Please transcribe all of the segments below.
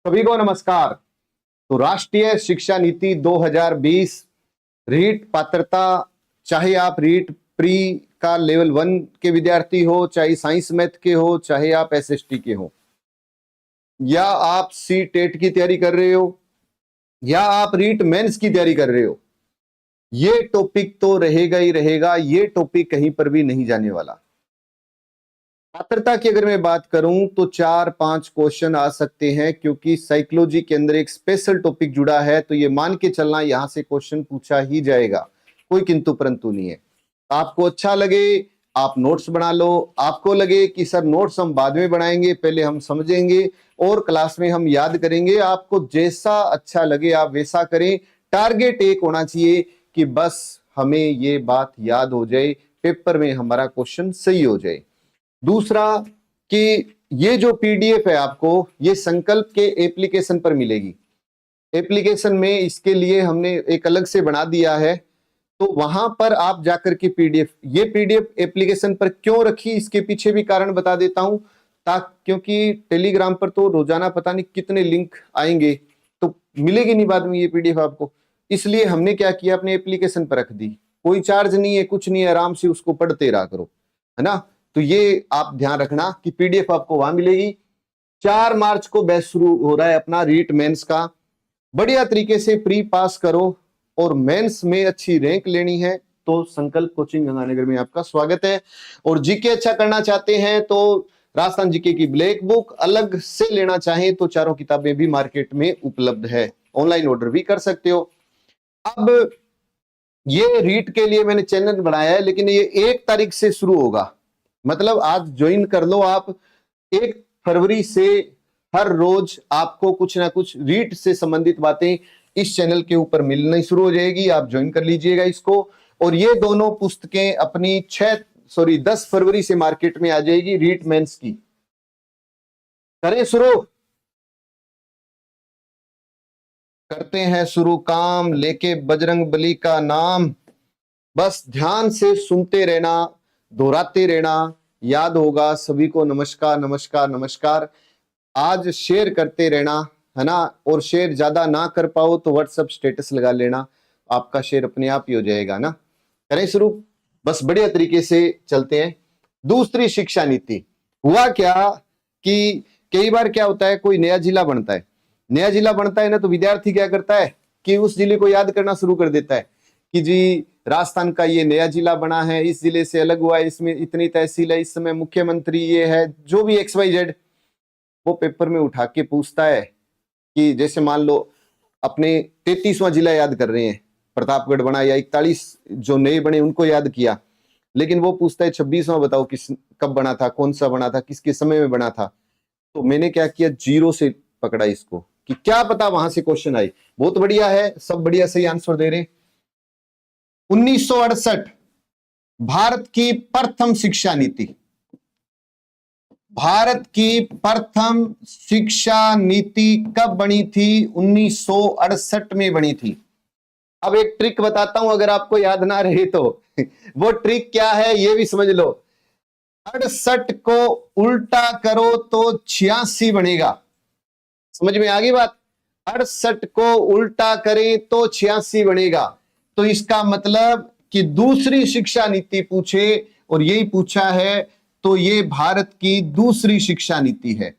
सभी को नमस्कार। तो राष्ट्रीय शिक्षा नीति 2020 रीट पात्रता, चाहे आप रीट प्री का लेवल 1 के विद्यार्थी हो, चाहे साइंस मैथ के हो, चाहे आप एसएसटी के हो, या आप सी टेट की तैयारी कर रहे हो, या आप रीट मेंस की तैयारी कर रहे हो, ये टॉपिक तो रहेगा ही रहेगा। ये टॉपिक कहीं पर भी नहीं जाने वाला। पात्रता की अगर मैं बात करूं तो 4-5 क्वेश्चन आ सकते हैं, क्योंकि साइकोलॉजी के अंदर एक स्पेशल टॉपिक जुड़ा है, तो ये मान के चलना यहां से क्वेश्चन पूछा ही जाएगा, कोई किंतु परंतु नहीं है। आपको अच्छा लगे आप नोट्स बना लो, आपको लगे कि सर नोट्स हम बाद में बनाएंगे, पहले हम समझेंगे और क्लास में हम याद करेंगे, आपको जैसा अच्छा लगे आप वैसा करें। टारगेट एक होना चाहिए कि बस हमें ये बात याद हो जाए, पेपर में हमारा क्वेश्चन सही हो जाए। दूसरा कि ये जो पीडीएफ है आपको ये संकल्प के एप्लीकेशन पर मिलेगी। एप्लीकेशन में इसके लिए हमने एक अलग से बना दिया है, तो वहां पर आप जाकर के ये पीडीएफ एप्लीकेशन पर क्यों रखी, इसके पीछे भी कारण बता देता हूं। क्योंकि टेलीग्राम पर तो रोजाना पता नहीं कितने लिंक आएंगे, तो मिलेगी नहीं बाद में ये पीडीएफ आपको। इसलिए हमने क्या किया, अपने एप्लीकेशन पर रख दी। कोई चार्ज नहीं है, कुछ नहीं है, आराम से उसको पढ़ते रहा करो, है ना। तो ये आप ध्यान रखना कि पीडीएफ आपको वहां मिलेगी। 4 मार्च को बैच शुरू हो रहा है अपना रीट मेंस का। बढ़िया तरीके से प्री पास करो और मेंस में अच्छी रैंक लेनी है तो संकल्प कोचिंग गंगानगर में आपका स्वागत है। और जीके अच्छा करना चाहते हैं तो राजस्थान जीके की ब्लैक बुक अलग से लेना चाहें तो चारों किताबें भी मार्केट में उपलब्ध है, ऑनलाइन ऑर्डर भी कर सकते हो। अब ये रीट के लिए मैंने चैनल बनाया है, लेकिन ये 1 तारीख से शुरू होगा। मतलब आज ज्वाइन कर लो आप। 1 फरवरी से हर रोज आपको कुछ ना कुछ रीट से संबंधित बातें इस चैनल के ऊपर मिलनी शुरू हो जाएगी। आप ज्वाइन कर लीजिएगा इसको। और ये दोनों पुस्तकें अपनी 10 फरवरी से मार्केट में आ जाएगी, रीट मेंस की। करें शुरू, करते हैं शुरू काम लेके बजरंग बली का नाम। बस ध्यान से सुनते रहना, दोहराते रहना, याद होगा सभी को। नमस्कार नमस्कार नमस्कार। आज शेयर करते रहना, है ना। और शेयर ज्यादा ना कर पाओ तो व्हाट्सएप स्टेटस लगा लेना, आपका शेयर अपने आप ही हो जाएगा ना। करें शुरू, बस बढ़िया तरीके से चलते हैं। दूसरी शिक्षा नीति। हुआ क्या कि कई बार क्या होता है, कोई नया जिला बनता है, नया जिला बनता है ना, तो विद्यार्थी क्या करता है कि उस जिले को याद करना शुरू कर देता है कि जी राजस्थान का ये नया जिला बना है, इस जिले से अलग हुआ है, इसमें इतनी तहसील है, इस समय मुख्यमंत्री ये है, जो भी XYZ वो पेपर में उठा के पूछता है कि जैसे मान लो अपने 33वां जिला याद कर रहे हैं, प्रतापगढ़ बना, या 41 जो नए बने उनको याद किया, लेकिन वो पूछता है 26वां बताओ किस कब बना था, कौन सा बना था, किसके समय में बना था। तो मैंने क्या किया, 0 से पकड़ा इसको कि क्या पता वहां से क्वेश्चन आए। बहुत बढ़िया है, सब बढ़िया सही आंसर दे रहे। 1968 भारत की प्रथम शिक्षा नीति, भारत की प्रथम शिक्षा नीति कब बनी थी? 1968 में बनी थी। अब एक ट्रिक बताता हूं, अगर आपको याद ना रहे तो वो ट्रिक क्या है ये भी समझ लो। 68 को उल्टा करो तो 86 बनेगा। समझ में आ गई बात? 68 को उल्टा करें तो 86 बनेगा। तो इसका मतलब कि दूसरी शिक्षा नीति पूछे और यही पूछा है, तो ये भारत की दूसरी शिक्षा नीति है।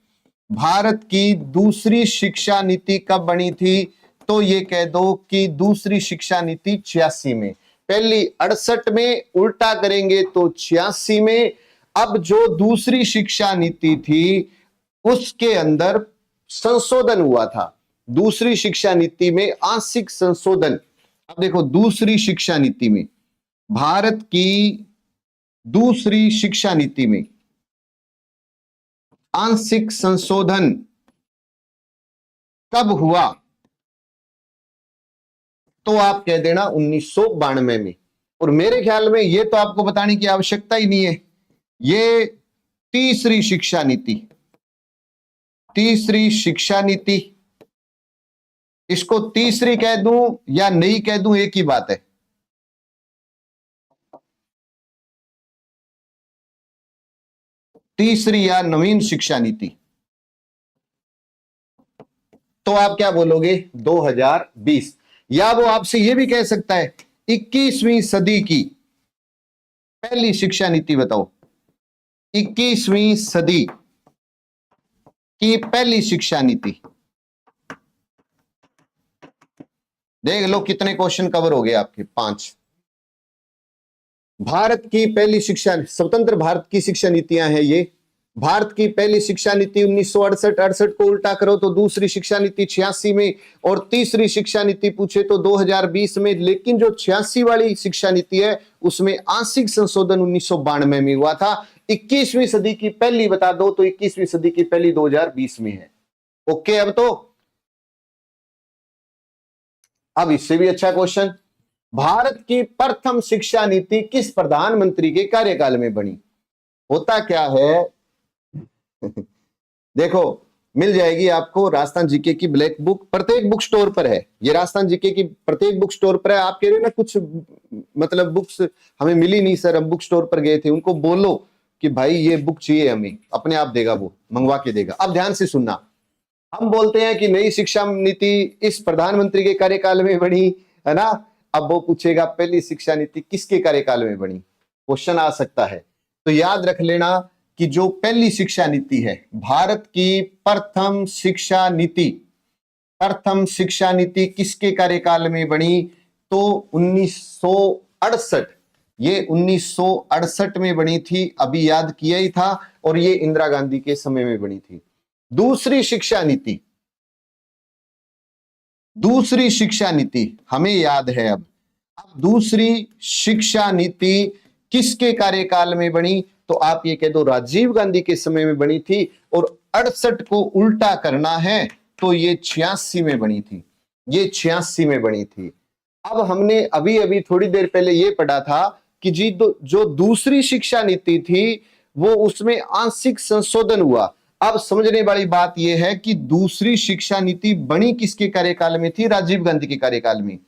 भारत की दूसरी शिक्षा नीति कब बनी थी? तो ये कह दो कि दूसरी शिक्षा नीति 86 में। पहली 68 में, उल्टा करेंगे तो 86 में। अब जो दूसरी शिक्षा नीति थी उसके अंदर संशोधन हुआ था। दूसरी शिक्षा नीति में आंशिक संशोधन। अब देखो दूसरी शिक्षा नीति में, भारत की दूसरी शिक्षा नीति में आंशिक संशोधन कब हुआ? तो आप कह देना 1992 में। और मेरे ख्याल में ये तो आपको बताने की आवश्यकता ही नहीं है, ये तीसरी शिक्षा नीति, तीसरी शिक्षा नीति। इसको तीसरी कह दूं या नहीं कह दूं एक ही बात है। तीसरी या नवीन शिक्षा नीति, तो आप क्या बोलोगे 2020। या वो आपसे ये भी कह सकता है 21वीं सदी की पहली शिक्षा नीति बताओ, 21वीं सदी की पहली शिक्षा नीति। देख लो कितने क्वेश्चन कवर हो गए आपके, 5। भारत की पहली शिक्षा, स्वतंत्र भारत की शिक्षा नीतियां हैं ये। भारत की पहली शिक्षा नीति 1968 को उल्टा करो तो दूसरी शिक्षा नीति 86 में, और तीसरी शिक्षा नीति पूछे तो 2020 में। लेकिन जो 86 वाली शिक्षा नीति है उसमें आंशिक संशोधन 1992 में हुआ था। 21वीं सदी की पहली बता दो तो 21वीं सदी की पहली 2020 में है। ओके, अब इससे भी अच्छा क्वेश्चन, भारत की प्रथम शिक्षा नीति किस प्रधानमंत्री के कार्यकाल में बनी। होता क्या है देखो, मिल जाएगी आपको राजस्थान जीके की ब्लैक बुक, प्रत्येक बुक स्टोर पर है। ये राजस्थान जीके की प्रत्येक बुक स्टोर पर है। आप कह रहे हो ना कुछ मतलब बुक्स हमें मिली नहीं सर, हम बुक स्टोर पर गए थे। उनको बोलो कि भाई ये बुक चाहिए हमें, अपने आप देगा, वो मंगवा के देगा। अब ध्यान से सुनना, हम बोलते हैं कि नई शिक्षा नीति इस प्रधानमंत्री के कार्यकाल में बनी, है ना। अब वो पूछेगा पहली शिक्षा नीति किसके कार्यकाल में बनी, क्वेश्चन आ सकता है। तो याद रख लेना कि जो पहली शिक्षा नीति है, भारत की प्रथम शिक्षा नीति, प्रथम शिक्षा नीति किसके कार्यकाल में बनी, तो 1968, ये 1968 में बनी थी। अभी याद किया ही था, और ये इंदिरा गांधी के समय में बनी थी। दूसरी शिक्षा नीति, दूसरी शिक्षा नीति हमें याद है। अब दूसरी शिक्षा नीति किसके कार्यकाल में बनी, तो आप ये कह दो राजीव गांधी के समय में बनी थी। और 68 को उल्टा करना है तो ये 86 में बनी थी, ये 86 में बनी थी। अब हमने अभी अभी थोड़ी देर पहले ये पढ़ा था कि जी जो दूसरी शिक्षा नीति थी वो उसमें आंशिक संशोधन हुआ। अब समझने वाली बात यह है कि दूसरी शिक्षा नीति बनी किसके कार्यकाल में थी, राजीव गांधी के कार्यकाल में।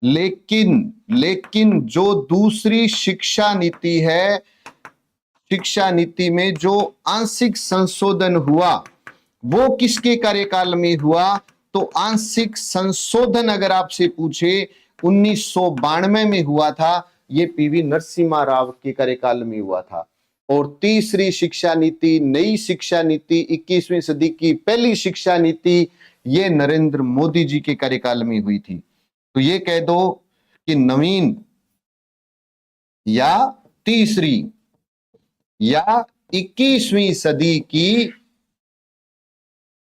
लेकिन जो दूसरी शिक्षा नीति है, शिक्षा नीति में जो आंशिक संशोधन हुआ वो किसके कार्यकाल में हुआ, तो आंशिक संशोधन अगर आपसे पूछे 1992 में हुआ था। ये पीवी नरसिम्हा राव के कार्यकाल में हुआ था। और तीसरी शिक्षा नीति, नई शिक्षा नीति, 21वीं सदी की पहली शिक्षा नीति, ये नरेंद्र मोदी जी के कार्यकाल में हुई थी। तो ये कह दो कि नवीन या तीसरी या 21वीं सदी की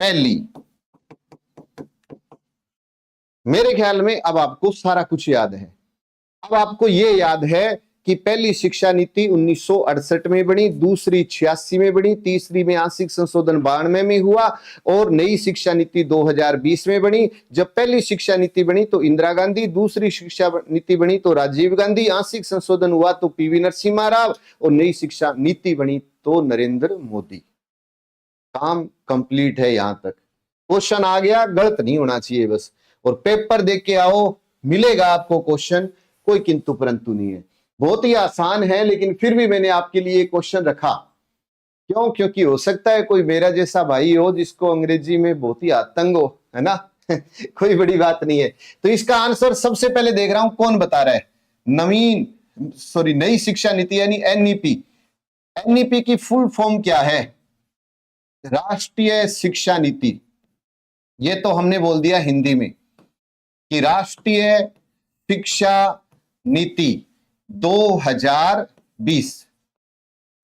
पहली। मेरे ख्याल में अब आपको सारा कुछ याद है। अब आपको ये याद है कि पहली शिक्षा नीति 1968 में बनी, दूसरी 86 में बनी, तीसरी में आंशिक संशोधन 92 में हुआ, और नई शिक्षा नीति 2020 में बनी। जब पहली शिक्षा नीति बनी तो इंदिरा गांधी, दूसरी शिक्षा नीति बनी तो राजीव गांधी, आंशिक संशोधन हुआ तो पीवी नरसिम्हा राव, और नई शिक्षा नीति बनी तो नरेंद्र मोदी। काम कंप्लीट है, यहां तक क्वेश्चन आ गया, गलत नहीं होना चाहिए बस। और पेपर देख के आओ, मिलेगा आपको क्वेश्चन, कोई किंतु परंतु नहीं है। बहुत ही आसान है, लेकिन फिर भी मैंने आपके लिए क्वेश्चन रखा। क्यों? क्योंकि हो सकता है कोई मेरा जैसा भाई हो जिसको अंग्रेजी में बहुत ही आतंक हो, है ना। कोई बड़ी बात नहीं है। तो इसका आंसर सबसे पहले देख रहा हूं कौन बता रहा है। नई शिक्षा नीति यानी एनईपी। एनईपी की फुल फॉर्म क्या है? राष्ट्रीय शिक्षा नीति। ये तो हमने बोल दिया हिंदी में कि राष्ट्रीय शिक्षा नीति 2020।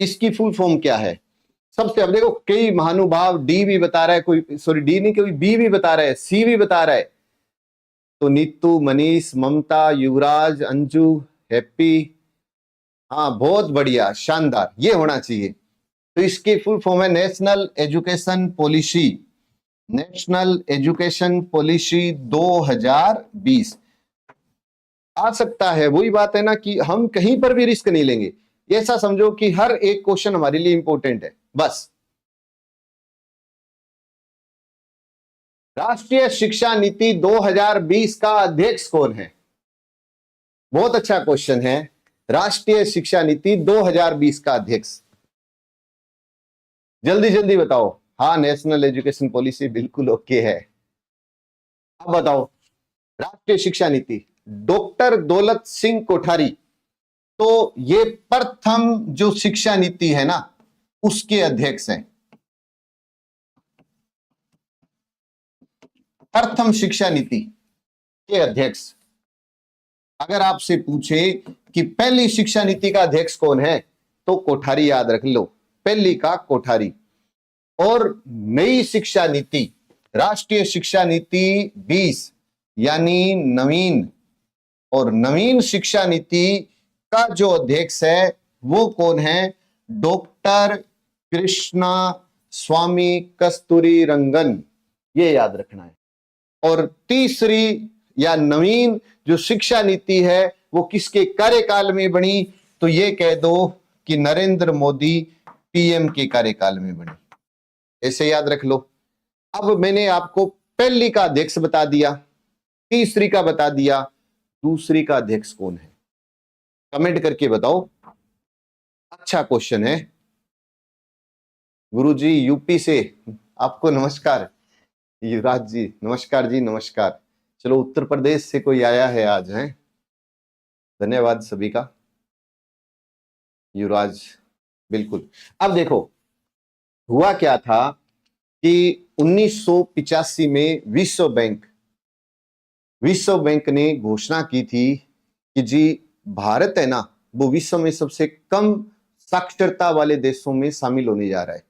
इसकी फुल फॉर्म क्या है? सबसे, अब देखो कई महानुभाव डी भी बता रहा है, कोई डी नहीं, कोई बी भी बता रहा है, सी भी बता रहा है। तो नीतू, मनीष, ममता, युवराज, अंजू, हैप्पी, हाँ बहुत बढ़िया, शानदार, ये होना चाहिए। तो इसकी फुल फॉर्म है national education policy. National education policy 2020 आ सकता है। वही बात है ना कि हम कहीं पर भी रिस्क नहीं लेंगे। ऐसा समझो कि हर एक क्वेश्चन हमारे लिए इंपॉर्टेंट है बस। राष्ट्रीय शिक्षा नीति 2020 का अध्यक्ष कौन है? बहुत अच्छा क्वेश्चन है। राष्ट्रीय शिक्षा नीति 2020 का अध्यक्ष जल्दी जल्दी बताओ। हाँ, नेशनल एजुकेशन पॉलिसी बिल्कुल ओके है। अब बताओ, राष्ट्रीय शिक्षा नीति डॉक्टर दौलत सिंह कोठारी, तो ये प्रथम जो शिक्षा नीति है ना उसके अध्यक्ष हैं। प्रथम शिक्षा नीति के अध्यक्ष। अगर आपसे पूछे कि पहली शिक्षा नीति का अध्यक्ष कौन है तो कोठारी याद रख लो, पहली का कोठारी। और नई शिक्षा नीति, राष्ट्रीय शिक्षा नीति 20 यानी नवीन, और नवीन शिक्षा नीति का जो अध्यक्ष है वो कौन है? डॉक्टर कृष्णा स्वामी कस्तूरी रंगन, ये याद रखना है। और तीसरी या नवीन जो शिक्षा नीति है वो किसके कार्यकाल में बनी? तो ये कह दो कि नरेंद्र मोदी पीएम के कार्यकाल में बनी, ऐसे याद रख लो। अब मैंने आपको पहली का अध्यक्ष बता दिया, तीसरी का बता दिया, दूसरी का अध्यक्ष कौन है? कमेंट करके बताओ। अच्छा क्वेश्चन है। गुरुजी यूपी से, आपको नमस्कार। युवराज जी नमस्कार जी, नमस्कार। चलो उत्तर प्रदेश से कोई आया है आज, है, धन्यवाद सभी का। युवराज, बिल्कुल। अब देखो हुआ क्या था कि 1985 में विश्व बैंक ने घोषणा की थी कि जी भारत है ना वो विश्व में सबसे कम साक्षरता वाले देशों में शामिल होने जा रहा है।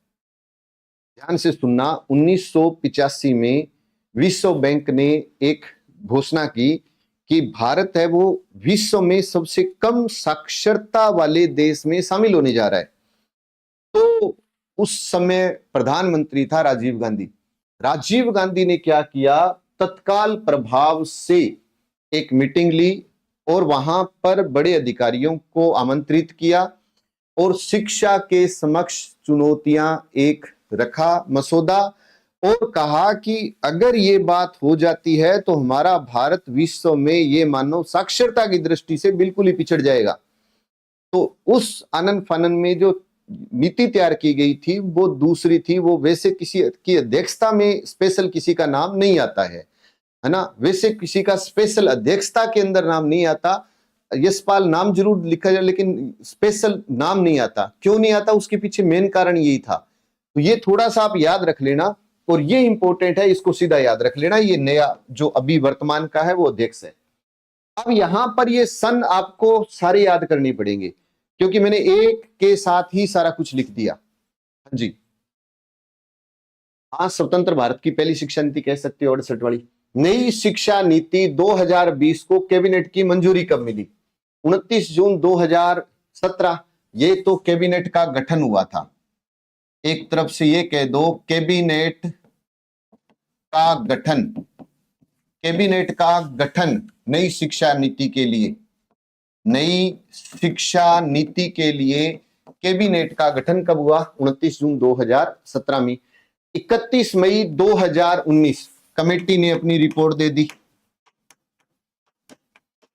ध्यान से सुनना, 1985 में विश्व बैंक ने एक घोषणा की कि भारत है वो विश्व में सबसे कम साक्षरता वाले देश में शामिल होने जा रहा है। तो उस समय प्रधानमंत्री था राजीव गांधी। राजीव गांधी ने क्या किया, तत्काल प्रभाव से एक मीटिंग ली और वहां पर बड़े अधिकारियों को आमंत्रित किया और शिक्षा के समक्ष चुनौतियां एक रखा मसौदा, और कहा कि अगर ये बात हो जाती है तो हमारा भारत विश्व में ये मानो साक्षरता की दृष्टि से बिल्कुल ही पिछड़ जाएगा। तो उस आनंद फानन में जो नीति तैयार की गई थी वो दूसरी थी। वो वैसे किसी की अध्यक्षता में स्पेशल किसी का नाम नहीं आता है ना, वैसे किसी का स्पेशल अध्यक्षता के अंदर नाम नहीं आता। यशपाल नाम जरूर लिखा जाए लेकिन स्पेशल नाम नहीं आता। क्यों नहीं आता, उसके पीछे मेन कारण यही था। तो ये थोड़ा सा आप याद रख लेना, और ये इंपॉर्टेंट है, इसको सीधा याद रख लेना। ये नया जो अभी वर्तमान का है वो अध्यक्ष है। अब यहां पर ये सन आपको सारे याद करने पड़ेंगे क्योंकि मैंने एक के साथ ही सारा कुछ लिख दिया। हाँ जी, हाँ, स्वतंत्र भारत की पहली शिक्षा नीति कह सकते हो 68 वाली। नई शिक्षा नीति 2020 को कैबिनेट की मंजूरी कब मिली? 29 जून 2017। ये तो कैबिनेट का गठन हुआ था। एक तरफ से ये कह दो कैबिनेट का गठन, कैबिनेट का गठन नई शिक्षा नीति के लिए, नई शिक्षा नीति के लिए कैबिनेट का गठन कब हुआ? 29 जून 2017 में। 31 मई 2019 कमेटी ने अपनी रिपोर्ट दे दी।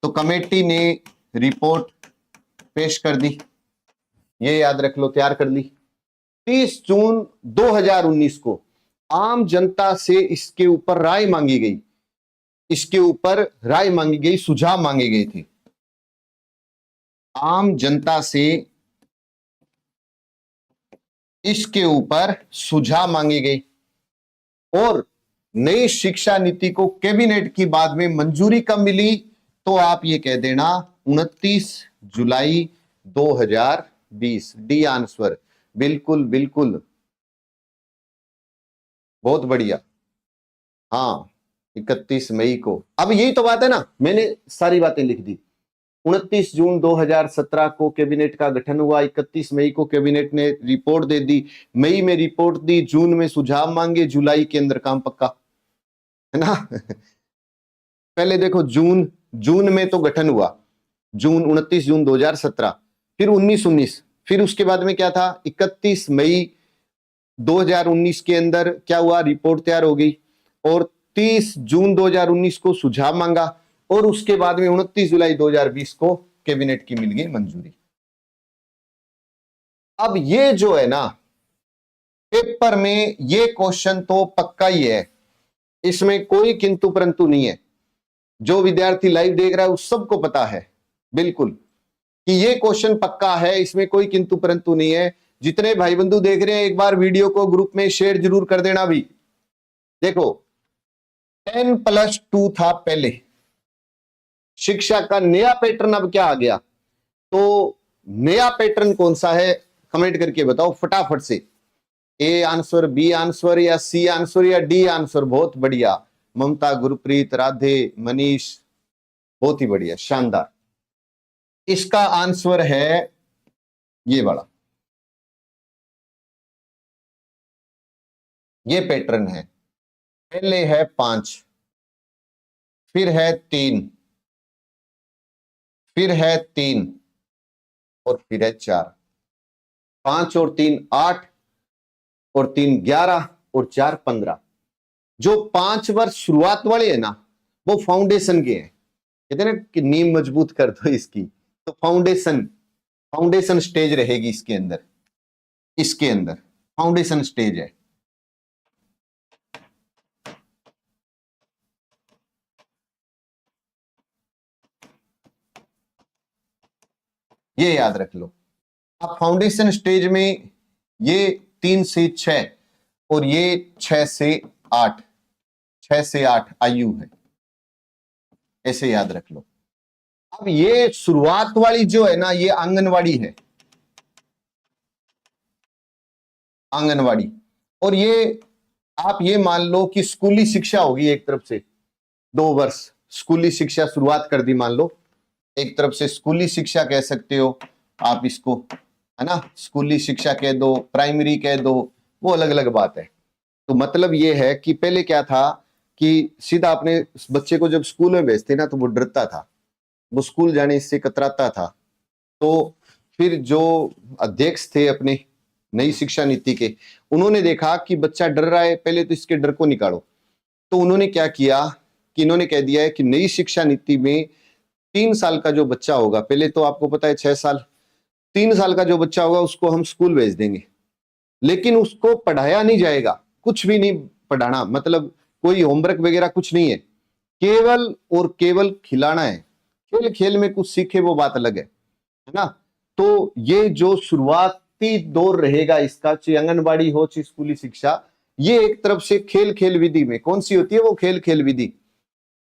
तो कमेटी ने रिपोर्ट पेश कर दी, ये याद रख लो, तैयार कर ली। 30 जून 2019 को आम जनता से इसके ऊपर राय मांगी गई, इसके ऊपर राय मांगी गई, सुझाव मांगे गए थे। आम जनता से इसके ऊपर सुझाव मांगे गए और नई शिक्षा नीति को कैबिनेट की बाद में मंजूरी कब मिली? तो आप ये कह देना 29 जुलाई 2020। डी आंसर, बिल्कुल बिल्कुल, बहुत बढ़िया। हाँ, 31 मई को। अब यही तो बात है ना, मैंने सारी बातें लिख दी। 29 जून 2017 को कैबिनेट का गठन हुआ, 31 मई को कैबिनेट ने रिपोर्ट दे दी, मई में रिपोर्ट दी, जून में सुझाव मांगे, जुलाई के अंदर काम पक्का, है ना। पहले देखो जून में तो गठन हुआ, जून 29 जून 2017, फिर 19 फिर उसके बाद में क्या था, 31 मई 2019 के अंदर क्या हुआ, रिपोर्ट तैयार हो गई और 30 जून 2019 को सुझाव मांगा और उसके बाद में 29 जुलाई 2020 को कैबिनेट की मिल गई मंजूरी। अब ये जो है ना, पेपर में ये क्वेश्चन तो पक्का ही है, इसमें कोई किंतु परंतु नहीं है। जो विद्यार्थी लाइव देख रहा है उस सबको पता है बिल्कुल कि ये क्वेश्चन पक्का है, इसमें कोई किंतु परंतु नहीं है। जितने भाई बंधु देख रहे हैं एक बार वीडियो को ग्रुप में शेयर जरूर कर देना। भी देखो 10+2 था पहले, शिक्षा का नया पैटर्न अब क्या आ गया, तो नया पैटर्न कौन सा है कमेंट करके बताओ फटाफट से। ए आंसर, बी आंसर, या सी आंसर, या डी आंसर। बहुत बढ़िया ममता, गुरप्रीत, राधे, मनीष, बहुत ही बढ़िया, शानदार। इसका आंसर है ये वाला, ये पैटर्न है। पहले है 5, फिर है 3, फिर है 3 और फिर है 4। 5 और 3 8 और 3 11 और 4 15। जो 5 वर्ष शुरुआत वाले है ना वो फाउंडेशन के हैं। कहते हैं ना कि नींव मजबूत कर दो इसकी, तो फाउंडेशन स्टेज रहेगी इसके अंदर। इसके अंदर फाउंडेशन स्टेज है। ये याद रख लो। अब फाउंडेशन स्टेज में ये 3 से 6 और ये 6 से 8, 6 से 8 आयु है, ऐसे याद रख लो। अब ये शुरुआत वाली जो है ना ये आंगनवाड़ी है, आंगनवाड़ी। और ये आप ये मान लो कि स्कूली शिक्षा होगी एक तरफ से, 2 वर्ष स्कूली शिक्षा शुरुआत कर दी मान लो, एक तरफ से स्कूली शिक्षा कह सकते हो आप इसको, है ना। स्कूली शिक्षा कह दो, प्राइमरी कह दो, वो अलग अलग बात है। तो मतलब ये है कि पहले क्या था कि सीधा अपने बच्चे को जब स्कूल में भेजते ना तो वो डरता था, वो स्कूल जाने से कतराता था। तो फिर जो अध्यक्ष थे अपने नई शिक्षा नीति के, उन्होंने देखा कि बच्चा डर रहा है, पहले तो इसके डर को निकालो। तो उन्होंने क्या किया कि इन्होंने कह दिया है कि नई शिक्षा नीति में 3 साल का जो बच्चा होगा, पहले तो आपको पता है 6 साल, 3 साल का जो बच्चा होगा उसको हम स्कूल भेज देंगे, लेकिन उसको पढ़ाया नहीं जाएगा, कुछ भी नहीं पढ़ाना, मतलब कोई होमवर्क वगैरह कुछ नहीं है, केवल और केवल खिलाना है। खेल खेल में कुछ सीखे वो बात अलग है ना। तो ये जो शुरुआती दौर रहेगा इसका, चाहे आंगनबाड़ी हो चाहे स्कूली शिक्षा, ये एक तरफ से खेल खेल विधि में कौन सी होती है, वो खेल खेल विधि।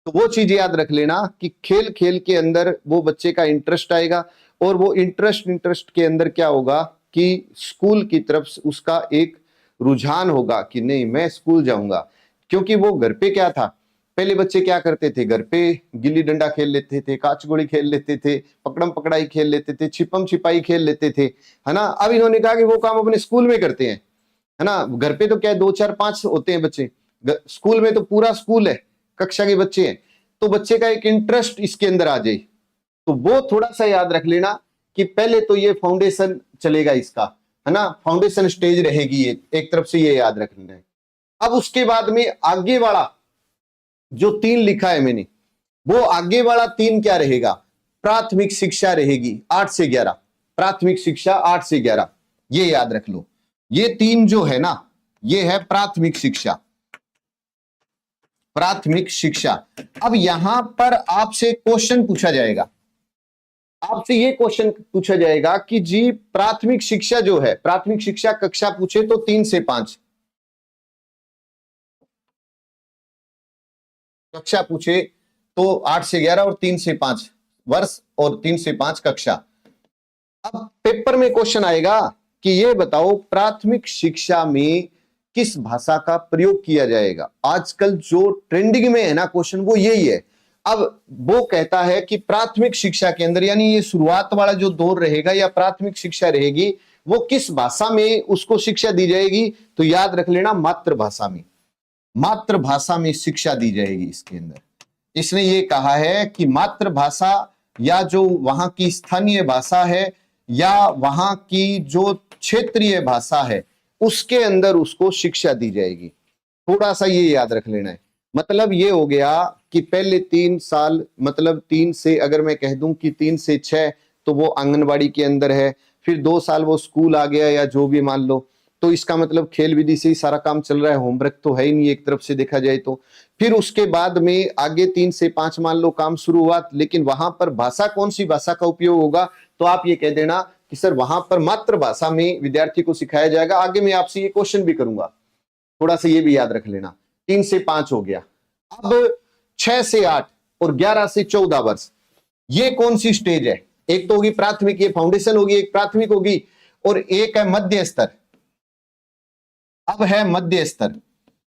तो वो चीज याद रख लेना कि खेल खेल के अंदर वो बच्चे का इंटरेस्ट आएगा, और वो इंटरेस्ट के अंदर क्या होगा कि स्कूल की तरफ उसका एक रुझान होगा कि नहीं मैं स्कूल जाऊंगा। क्योंकि वो घर पे क्या था, पहले बच्चे क्या करते थे, घर पे गिल्ली डंडा खेल लेते थे, काचगोड़ी खेल लेते थे, पकड़म पकड़ाई खेल लेते थे, छिपम छिपाई खेल लेते थे, है ना। अब इन्होंने कहा कि वो काम अपने स्कूल में करते हैं, है ना। घर पे तो क्या 2 4 5 होते हैं बच्चे, स्कूल में तो पूरा स्कूल है, कक्षा के बच्चे हैं। तो बच्चे का एक इंटरेस्ट इसके अंदर आ जाए, तो वो थोड़ा सा याद रख लेना कि पहले तो ये फाउंडेशन चलेगा इसका, है ना, फाउंडेशन स्टेज रहेगी ये, एक तरफ से ये याद रख लेना है। अब उसके बाद में आगे वाला जो 3 लिखा है मैंने, वो आगे वाला 3 क्या रहेगा, प्राथमिक शिक्षा रहेगी 8 से 11, प्राथमिक शिक्षा 8 से 11, ये याद रख लो। ये 3 जो है ना ये है प्राथमिक शिक्षा, प्राथमिक शिक्षा। अब यहां पर आपसे क्वेश्चन पूछा जाएगा, आपसे ये क्वेश्चन पूछा जाएगा कि जी प्राथमिक शिक्षा जो है, प्राथमिक शिक्षा कक्षा पूछे तो 3 से 5, कक्षा पूछे तो 8 से 11 और 3 से 5 वर्ष और 3 से 5 कक्षा। अब पेपर में क्वेश्चन आएगा कि ये बताओ प्राथमिक शिक्षा में किस भाषा का प्रयोग किया जाएगा। आजकल जो ट्रेंडिंग में है ना क्वेश्चन वो यही है। अब वो कहता है कि प्राथमिक शिक्षा के अंदर, यानी ये शुरुआत वाला जो दौर रहेगा या प्राथमिक शिक्षा रहेगी, वो किस भाषा में उसको शिक्षा दी जाएगी। तो याद रख लेना मातृभाषा में, मातृभाषा में शिक्षा दी जाएगी इसके अंदर। इसने ये कहा है कि मातृभाषा या जो वहां की स्थानीय भाषा है या वहां की जो क्षेत्रीय भाषा है उसके अंदर उसको शिक्षा दी जाएगी। थोड़ा सा ये याद रख लेना है। मतलब ये हो गया कि पहले 3 साल, मतलब 3 से अगर मैं कह दूं कि 3 से 6 तो वो आंगनबाड़ी के अंदर है, फिर 2 साल वो स्कूल आ गया या जो भी मान लो, तो इसका मतलब खेल विधि से ही सारा काम चल रहा है, होमवर्क तो है ही नहीं एक तरफ से देखा जाए तो। फिर उसके बाद में आगे 3 से 5 मान लो काम शुरू हुआ, लेकिन वहां पर भाषा कौन सी भाषा का उपयोग होगा, तो आप ये कह देना कि सर वहां पर मातृभाषा में विद्यार्थी को सिखाया जाएगा। आगे मैं आपसे ये क्वेश्चन भी करूंगा, थोड़ा सा ये भी याद रख लेना। 3 से 5 हो गया, अब 6 से 8 और 11 से 14 वर्ष, ये कौन सी स्टेज है? एक तो होगी प्राथमिक, ये फाउंडेशन होगी, एक प्राथमिक होगी, और एक है मध्य स्तर। अब है मध्य स्तर।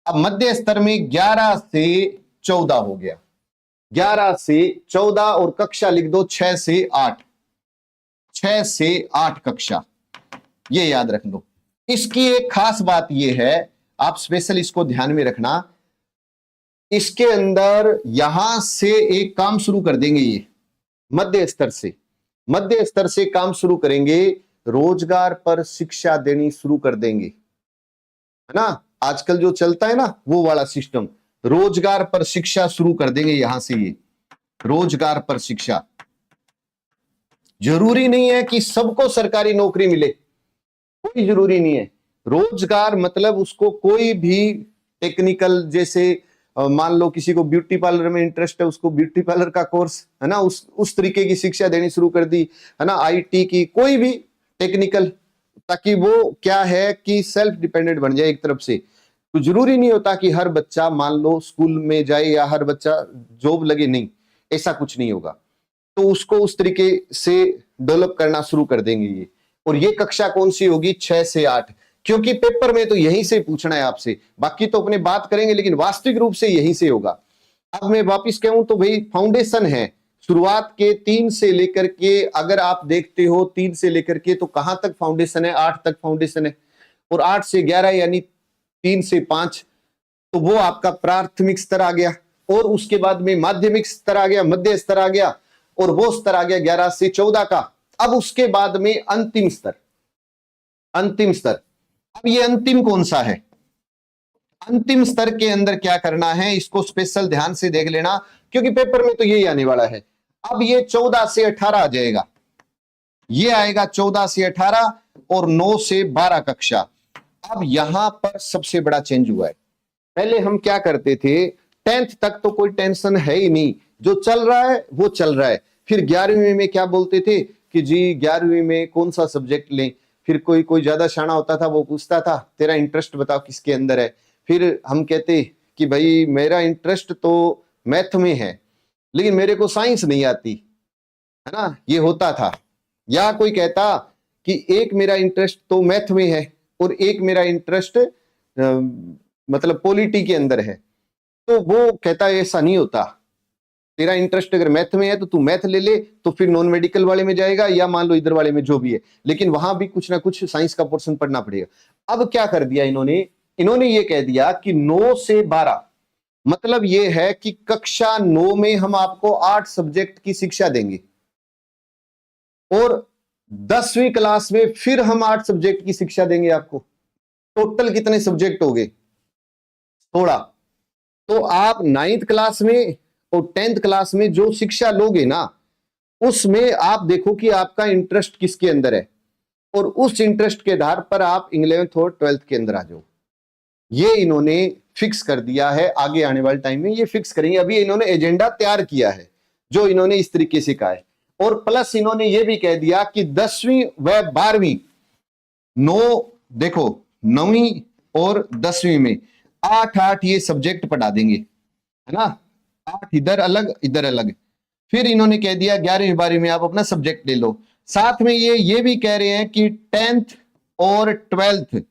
अब मध्य स्तर में 11 से 14 हो गया, 11 से 14 और कक्षा लिख दो 6 से 8, 6 से 8 कक्षा, ये याद रख लो। इसकी एक खास बात ये है, आप स्पेशल इसको ध्यान में रखना, इसके अंदर यहां से एक काम शुरू कर देंगे, ये मध्य स्तर से, मध्य स्तर से काम शुरू करेंगे, रोजगार पर शिक्षा देनी शुरू कर देंगे, है ना। आजकल जो चलता है ना वो वाला सिस्टम, रोजगार पर शिक्षा शुरू कर देंगे यहां से, ये रोजगार पर शिक्षा। जरूरी नहीं है कि सबको सरकारी नौकरी मिले, कोई जरूरी नहीं है। रोजगार मतलब उसको कोई भी टेक्निकल, जैसे मान लो किसी को ब्यूटी पार्लर में इंटरेस्ट है, उसको ब्यूटी पार्लर का कोर्स, है ना, उस तरीके की शिक्षा देनी शुरू कर दी, है ना, आईटी की, कोई भी टेक्निकल, ताकि वो क्या है कि सेल्फ डिपेंडेंट बन जाए एक तरफ से। तो जरूरी नहीं होता कि हर बच्चा मान लो स्कूल में जाए या हर बच्चा जॉब लगे, नहीं, ऐसा कुछ नहीं होगा। तो उसको उस तरीके से डेवलप करना शुरू कर देंगे ये। और ये कक्षा कौन सी होगी? 6 से 8, क्योंकि पेपर में तो यहीं से पूछना है आपसे, बाकी तो अपने बात करेंगे, लेकिन वास्तविक रूप से यहीं से होगा। अब मैं वापिस कहूं तो भाई फाउंडेशन है, शुरुआत के 3 से लेकर के, अगर आप देखते हो 3 से लेकर के तो कहां तक फाउंडेशन है? 8 तक फाउंडेशन है, और 8 से 11 यानी 3 से 5, तो वो आपका प्राथमिक स्तर आ गया, और उसके बाद में माध्यमिक स्तर आ गया, मध्य स्तर आ गया, और वो स्तर आ गया 11 से 14 का। अब उसके बाद में अंतिम स्तर, अंतिम स्तर। अब ये अंतिम कौन सा है? अंतिम स्तर के अंदर क्या करना है, इसको स्पेशल ध्यान से देख लेना, क्योंकि पेपर में तो यही आने वाला है। अब ये 14 से 18 आ जाएगा, ये आएगा 14 से 18 और 9 से 12 कक्षा। अब यहां पर सबसे बड़ा चेंज हुआ है। पहले हम क्या करते थे, 10th तक तो कोई टेंशन है ही नहीं, जो चल रहा है वो चल रहा है। फिर 11वीं में क्या बोलते थे कि जी 11वीं में कौन सा सब्जेक्ट लें, फिर कोई ज्यादा शाना होता था, वो पूछता था तेरा इंटरेस्ट बताओ किसके अंदर है। फिर हम कहते कि भाई मेरा इंटरेस्ट तो मैथ में है, लेकिन मेरे को साइंस नहीं आती, है ना, ये होता था। या कोई कहता कि एक मेरा इंटरेस्ट तो मैथ में है और एक मेरा इंटरेस्ट मतलब पॉलिटी के अंदर है, तो वो कहता है ऐसा नहीं होता, तेरा इंटरेस्ट अगर मैथ में है तो तू मैथ ले ले, तो फिर नॉन मेडिकल वाले में जाएगा, या मान लो इधर वाले में जो भी है, लेकिन वहां भी कुछ ना कुछ साइंस का पोर्शन पढ़ना पड़ेगा। अब क्या कर दिया इन्होंने ये कह दिया कि 9 से 12, मतलब ये है कि कक्षा 9 में हम आपको 8 सब्जेक्ट की शिक्षा देंगे, और 10वीं क्लास में फिर हम 8 सब्जेक्ट की शिक्षा देंगे आपको। टोटल कितने सब्जेक्ट हो गए? 16। तो आप 9th क्लास में और 10th क्लास में जो शिक्षा लोगे ना, उसमें आप देखो कि आपका इंटरेस्ट किसके अंदर है, और उस इंटरेस्ट के आधार पर आप 11th और 12th के अंदर आ जाओ। ये इन्होंने फिक्स कर दिया है, आगे आने वाले टाइम में ये फिक्स करेंगे। अभी इन्होंने एजेंडा तैयार किया है जो इन्होंने इस तरीके से कहा है, और प्लस इन्होंने ये भी कह दिया कि 10वीं व 12वीं, देखो 9वीं और 10वीं में 8-8 ये सब्जेक्ट पढ़ा देंगे, है ना, 8 इधर अलग इधर अलग। फिर इन्होंने कह दिया 11वीं 12वीं में आप अपना सब्जेक्ट ले लो। साथ में ये भी कह रहे हैं कि 10th और 12th,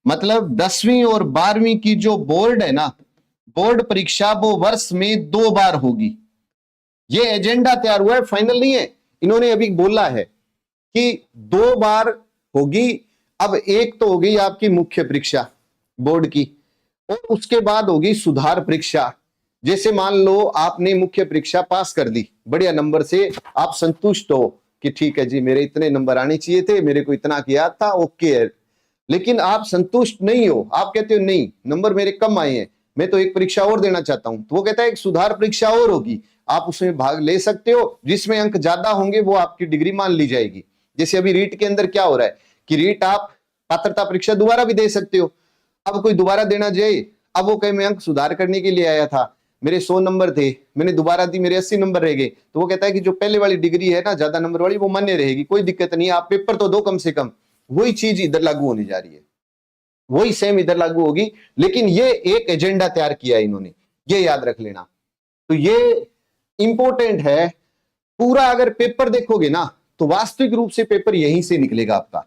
मतलब 10वीं और 12वीं की जो बोर्ड है ना, बोर्ड परीक्षा वो वर्ष में 2 बार होगी। ये एजेंडा तैयार हुआ है, फाइनल नहीं है। इन्होंने अभी बोला है कि 2 बार होगी। अब एक तो होगी आपकी मुख्य परीक्षा बोर्ड की, और उसके बाद होगी सुधार परीक्षा। जैसे मान लो आपने मुख्य परीक्षा पास कर दी बढ़िया नंबर से, आप संतुष्ट हो कि ठीक है जी मेरे इतने नंबर आने चाहिए थे, मेरे को इतना किया था, ओके है, लेकिन आप संतुष्ट नहीं हो, आप कहते हो नहीं नंबर मेरे कम आए हैं, मैं तो एक परीक्षा और देना चाहता हूं। तो वो कहता है एक सुधार परीक्षा और होगी, आप उसमें भाग ले सकते हो, जिसमें अंक ज्यादा होंगे वो आपकी डिग्री मान ली जाएगी। जैसे अभी रीट के अंदर क्या हो रहा है कि रीट आप पात्रता परीक्षा दोबारा भी दे सकते हो। अब कोई दोबारा देना जाए, अब वो कहे मैं अंक सुधार करने के लिए आया था, मेरे 100 नंबर थे, मैंने दोबारा दी, मेरे 80 नंबर रह गए, तो वो कहता है कि जो पहले वाली डिग्री है ना ज्यादा नंबर वाली, वो मान्य रहेगी, कोई दिक्कत नहीं, आप पेपर तो दो कम से कम। वही चीज इधर लागू होने जा रही है, वही सेम इधर लागू होगी, लेकिन ये एक एजेंडा तैयार किया है इन्होंने, ये याद रख लेना। तो ये इंपॉर्टेंट है। पूरा अगर पेपर देखोगे ना तो वास्तविक रूप से पेपर यहीं से निकलेगा आपका।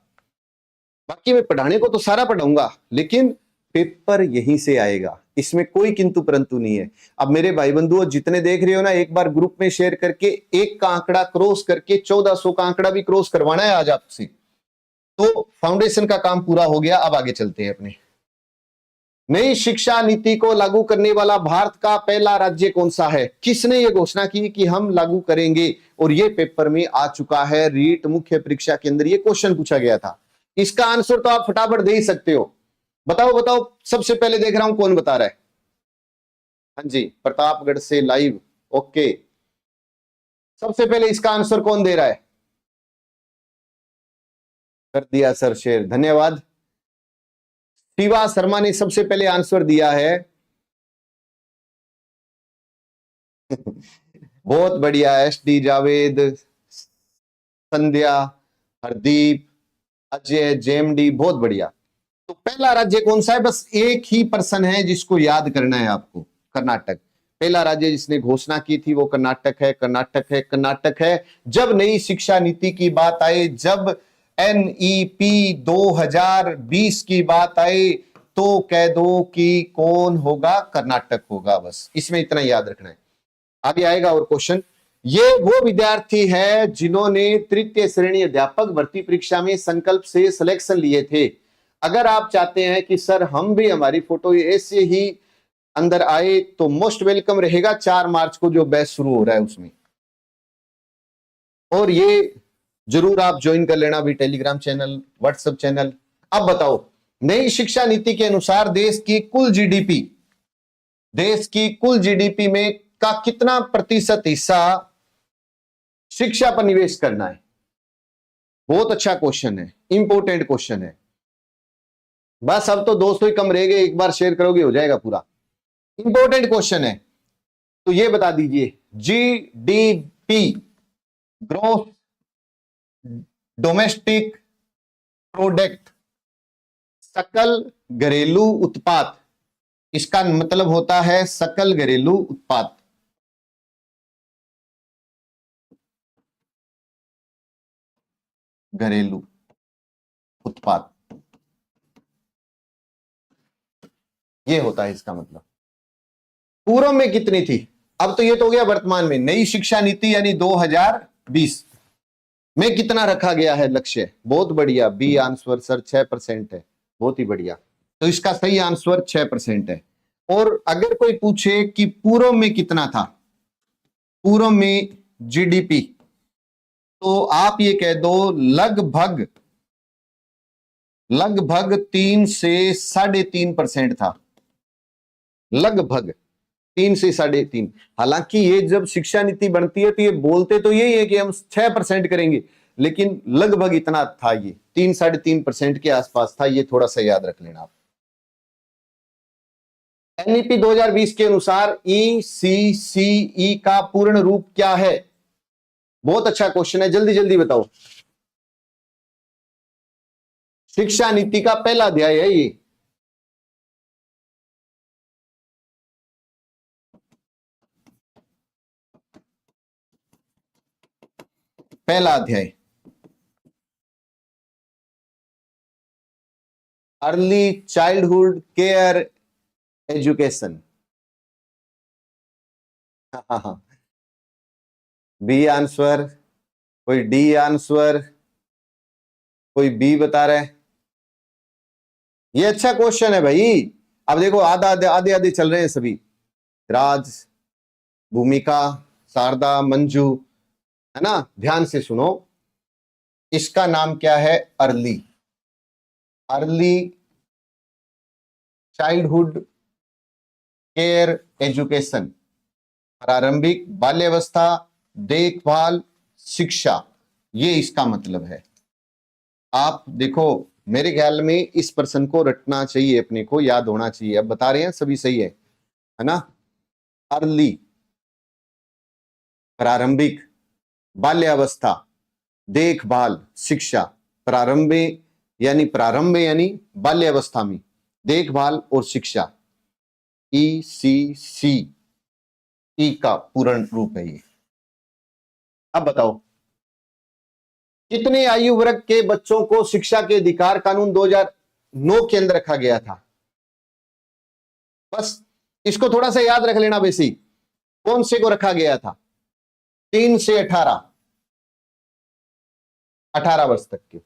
बाकी मैं पढ़ाने को तो सारा पढ़ाऊंगा, लेकिन पेपर यहीं से आएगा, इसमें कोई किंतु परंतु नहीं है। अब मेरे भाई बंधुओं जितने देख रहे हो ना, एक बार ग्रुप में शेयर करके 1 का आंकड़ा क्रॉस करके 1400 का आंकड़ा भी क्रॉस करवाना है आज आपसे, तो फाउंडेशन का काम पूरा हो गया। अब आगे चलते हैं अपने। नई शिक्षा नीति को लागू करने वाला भारत का पहला राज्य कौन सा है? किसने ये घोषणा की कि हम लागू करेंगे? और ये पेपर में आ चुका है, रीट मुख्य परीक्षा के अंदर ये क्वेश्चन पूछा गया था। इसका आंसर तो आप फटाफट दे ही सकते हो। बताओ बताओ, सबसे पहले देख रहा हूं कौन बता रहा है। हाँ जी, प्रतापगढ़ से लाइव, ओके। सबसे पहले इसका आंसर कौन दे रहा है? कर दिया सर शेयर, धन्यवाद। शिवा शर्मा ने सबसे पहले आंसर दिया है। बहुत बढ़िया। SD जावेद, संध्या, हरदीप, अजय, JMD, बहुत बढ़िया। तो पहला राज्य कौन सा है? बस एक ही पर्सन है जिसको याद करना है आपको, कर्नाटक। पहला राज्य जिसने घोषणा की थी वो कर्नाटक है, कर्नाटक है, कर्नाटक है। जब नई शिक्षा नीति की बात आए, जब NEP 2020 की बात आए, तो कह दो कि कौन होगा? कर्नाटक होगा। बस इसमें इतना याद रखना है। आगे आएगा और क्वेश्चन। ये वो विद्यार्थी है जिन्होंने तृतीय श्रेणी अध्यापक भर्ती परीक्षा में संकल्प से सिलेक्शन लिए थे। अगर आप चाहते हैं कि सर हम भी, हमारी फोटो ऐसे ही अंदर आए, तो मोस्ट वेलकम रहेगा 4 मार्च को जो बैच शुरू हो रहा है उसमें। और ये जरूर आप ज्वाइन कर लेना भी, टेलीग्राम चैनल, व्हाट्सएप चैनल। अब बताओ, नई शिक्षा नीति के अनुसार देश की कुल जीडीपी में का कितना प्रतिशत हिस्सा शिक्षा पर निवेश करना है? बहुत अच्छा क्वेश्चन है, इंपॉर्टेंट क्वेश्चन है। बस अब तो 200 ही कम रह गए, एक बार शेयर करोगे हो जाएगा पूरा। इंपॉर्टेंट क्वेश्चन है, तो ये बता दीजिए। GDP, ग्रोथ डोमेस्टिक प्रोडक्ट, सकल घरेलू उत्पाद, इसका मतलब होता है सकल घरेलू उत्पाद। घरेलू उत्पाद, ये होता है इसका मतलब। पूर्व में कितनी थी? अब तो ये तो हो गया वर्तमान में। नई शिक्षा नीति यानी 2020 में कितना रखा गया है लक्ष्य? बहुत बढ़िया, बी आंसर सर 6% है, बहुत ही बढ़िया। तो इसका सही आंसर 6% है। और अगर कोई पूछे कि पूर्व में कितना था, पूर्व में GDP, तो आप ये कह दो लगभग 3 से 3.5% था, लगभग 3 से 3.5। हालांकि ये जब शिक्षा नीति बनती है तो ये बोलते तो यही है कि हम 6% करेंगे, लेकिन लगभग इतना था, ये 3-3.5% के आसपास था। ये थोड़ा सा याद रख लेना आप। NEP 2020 के अनुसार ECCE का पूर्ण रूप क्या है? बहुत अच्छा क्वेश्चन है, जल्दी जल्दी बताओ। शिक्षा नीति का पहला अध्याय है ये। पहला अध्याय, अर्ली चाइल्डहुड केयर एजुकेशन। हाँ, बी आंसर, कोई डी आंसर, कोई बी बता रहा है। ये अच्छा क्वेश्चन है भाई। अब देखो आधा आधे आधे चल रहे हैं सभी, राज, भूमिका, शारदा, मंजू, है ना? ध्यान से सुनो, इसका नाम क्या है? अर्ली चाइल्डहुड केयर एजुकेशन, प्रारंभिक बाल्यावस्था देखभाल शिक्षा, ये इसका मतलब है। आप देखो मेरे ख्याल में इस प्रश्न को रटना चाहिए, अपने को याद होना चाहिए। अब बता रहे हैं सभी सही है ना? अर्ली, प्रारंभिक, बाल्यावस्था, देखभाल, शिक्षा। प्रारंभ यानी बाल्यावस्था में, देखभाल और शिक्षा, ECC, ई का पूर्ण रूप है ये। अब बताओ, कितने आयु वर्ग के बच्चों को शिक्षा के अधिकार कानून 2009 के अंदर रखा गया था? बस इसको थोड़ा सा याद रख लेना। बेसिक कौन से को रखा गया था? 3 से 18 वर्ष तक के।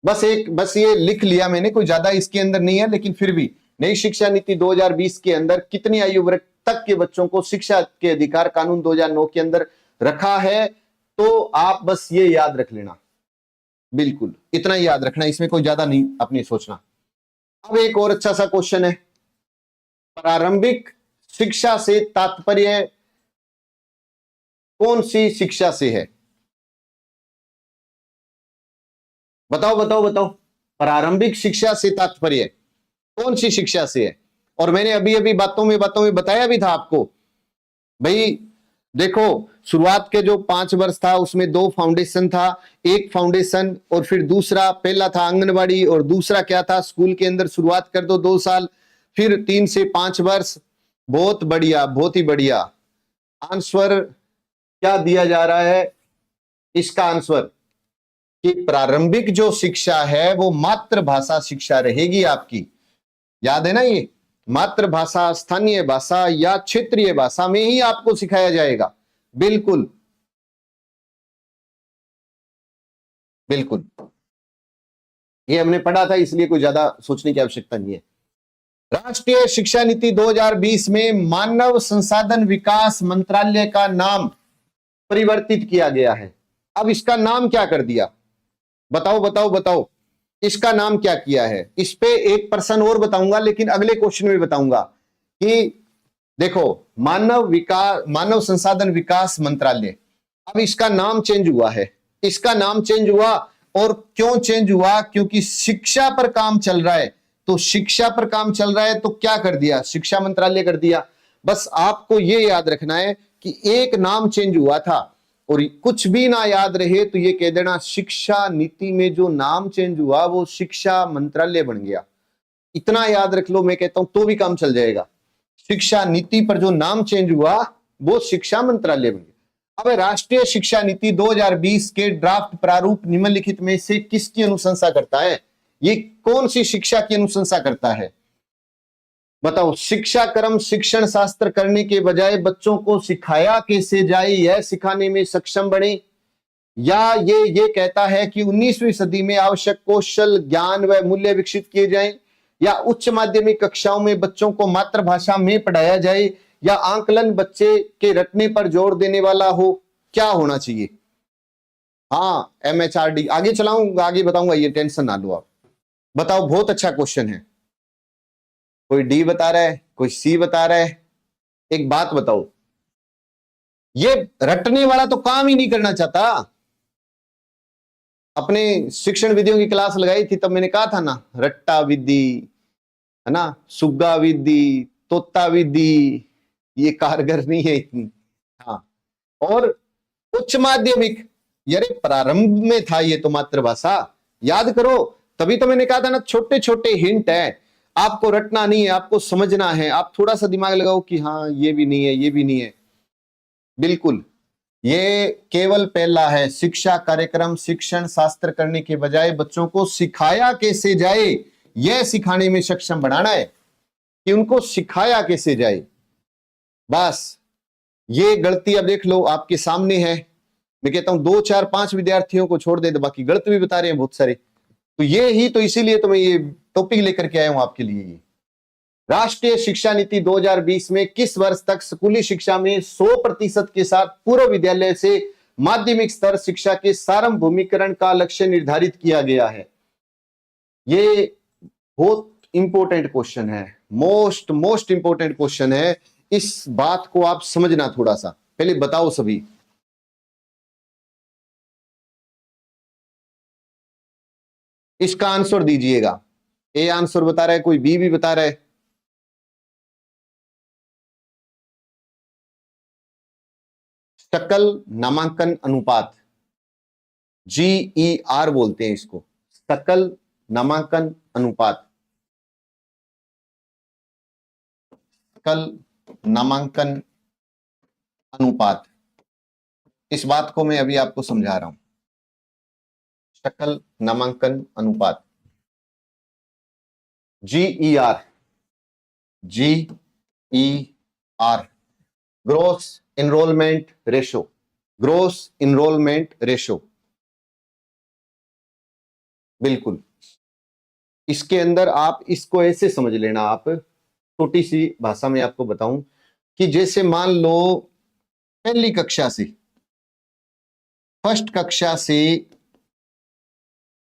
बस ये लिख लिया मैंने, कोई ज्यादा इसके अंदर नहीं है, लेकिन फिर भी नई शिक्षा नीति 2020 के अंदर कितनी आयु वर्ग तक के बच्चों को शिक्षा के अधिकार कानून 2009 के अंदर रखा है, तो आप बस ये याद रख लेना, बिल्कुल इतना ही याद रखना, इसमें कोई ज्यादा नहीं अपनी सोचना। अब एक और अच्छा सा क्वेश्चन है, प्रारंभिक शिक्षा से तात्पर्य कौन सी शिक्षा से है? बताओ बताओ बताओ, प्रारंभिक शिक्षा से तात्पर्य कौन सी शिक्षा से है? और मैंने अभी अभी बातों में बताया भी था आपको, भाई देखो, शुरुआत के जो 5 वर्ष था उसमें 2 फाउंडेशन था, एक फाउंडेशन और फिर दूसरा, पहला था आंगनबाड़ी और दूसरा क्या था, स्कूल के अंदर शुरुआत कर दो 2 साल, फिर 3 से 5 वर्ष। बहुत बढ़िया, बहुत ही बढ़िया। आंसर क्या दिया जा रहा है इसका? आंसर कि प्रारंभिक जो शिक्षा है वो मातृभाषा शिक्षा रहेगी आपकी। याद है ना? ये मातृभाषा, स्थानीय भाषा या क्षेत्रीय भाषा में ही आपको सिखाया जाएगा। बिल्कुल बिल्कुल, ये हमने पढ़ा था, इसलिए कोई ज्यादा सोचने की आवश्यकता नहीं है। राष्ट्रीय शिक्षा नीति 2020 में मानव संसाधन विकास मंत्रालय का नाम परिवर्तित किया गया है। अब इसका नाम क्या कर दिया? बताओ बताओ बताओ, इसका नाम क्या किया है? इस पे एक पर्सन और बताऊंगा, लेकिन अगले क्वेश्चन में बताऊंगा कि देखो, मानव संसाधन विकास मंत्रालय, अब इसका नाम चेंज हुआ है। इसका नाम चेंज हुआ, और क्यों चेंज हुआ? क्योंकि शिक्षा पर काम चल रहा है। तो शिक्षा पर काम चल रहा है तो क्या कर दिया? शिक्षा मंत्रालय कर दिया। बस आपको यह याद रखना है कि एक नाम चेंज हुआ था, और कुछ भी ना याद रहे तो ये कह देना शिक्षा नीति में जो नाम चेंज हुआ वो शिक्षा मंत्रालय बन गया। इतना याद रख लो, मैं कहता हूं तो भी काम चल जाएगा। शिक्षा नीति पर जो नाम चेंज हुआ वो शिक्षा मंत्रालय बन गया। अब राष्ट्रीय शिक्षा नीति 2020 के ड्राफ्ट प्रारूप निम्नलिखित में से किसकी अनुशंसा करता है? ये कौन सी शिक्षा की अनुशंसा करता है? बताओ। शिक्षा क्रम शिक्षण शास्त्र करने के बजाय बच्चों को सिखाया कैसे जाए, यह सिखाने में सक्षम बने, या ये कहता है कि 19वीं सदी में आवश्यक कौशल, ज्ञान व मूल्य विकसित किए जाएं, या उच्च माध्यमिक कक्षाओं में बच्चों को मातृभाषा में पढ़ाया जाए, या आंकलन बच्चे के रटने पर जोर देने वाला हो? क्या होना चाहिए? हाँ, MHRD। आगे चलाऊंगा, आगे बताऊंगा, ये टेंशन ना लो आप। बताओ, बहुत अच्छा क्वेश्चन है। कोई डी बता रहा है, कोई सी बता रहा है। एक बात बताओ, ये रटने वाला तो काम ही नहीं करना चाहता। अपने शिक्षण विधियों की क्लास लगाई थी तब मैंने कहा था ना, रट्टा विधि है ना, सुग्गा विधि, तोता विधि, ये कारगर नहीं है इतनी। हाँ, और उच्च माध्यमिक, यारे प्रारंभ में था ये तो मातृभाषा, याद करो। तभी तो मैंने कहा था ना, छोटे छोटे हिंट है, आपको रटना नहीं है, आपको समझना है। आप थोड़ा सा दिमाग लगाओ कि हाँ ये भी नहीं है, ये भी नहीं है। बिल्कुल, ये केवल पहला है। शिक्षा कार्यक्रम शिक्षण शास्त्र करने के बजाय बच्चों को सिखाया कैसे जाए, यह सिखाने में सक्षम बनाना है कि उनको सिखाया कैसे जाए। बस ये गलती अब देख लो आपके सामने है। मैं कहता हूं 2 4 5 विद्यार्थियों को छोड़ दे, तो बाकी गलत भी बता रहे हैं बहुत सारे। तो ये ही तो, इसीलिए तो मैं ये टॉपिक लेकर के आया हूं आपके लिए। ये राष्ट्रीय शिक्षा नीति 2020 में किस वर्ष तक स्कूली शिक्षा में 100% के साथ पूर्व विद्यालय से माध्यमिक स्तर शिक्षा के सार्वभौमिकरण का लक्ष्य निर्धारित किया गया है? ये बहुत इंपॉर्टेंट क्वेश्चन है, मोस्ट इंपॉर्टेंट क्वेश्चन है। इस बात को आप समझना थोड़ा सा। पहले बताओ सभी, इसका आंसर दीजिएगा। ए आंसर बता रहा है, कोई बी भी बता रहा है। सकल नामांकन अनुपात, GER बोलते हैं इसको, सकल नामांकन अनुपात। सकल नामांकन अनुपात, इस बात को मैं अभी आपको समझा रहा हूं। सकल नामांकन अनुपात, GER, gross enrolment ratio, gross enrolment ratio. बिल्कुल, इसके अंदर आप इसको ऐसे समझ लेना, आप छोटी सी भाषा में आपको बताऊं कि जैसे मान लो पहली कक्षा से, फर्स्ट कक्षा से,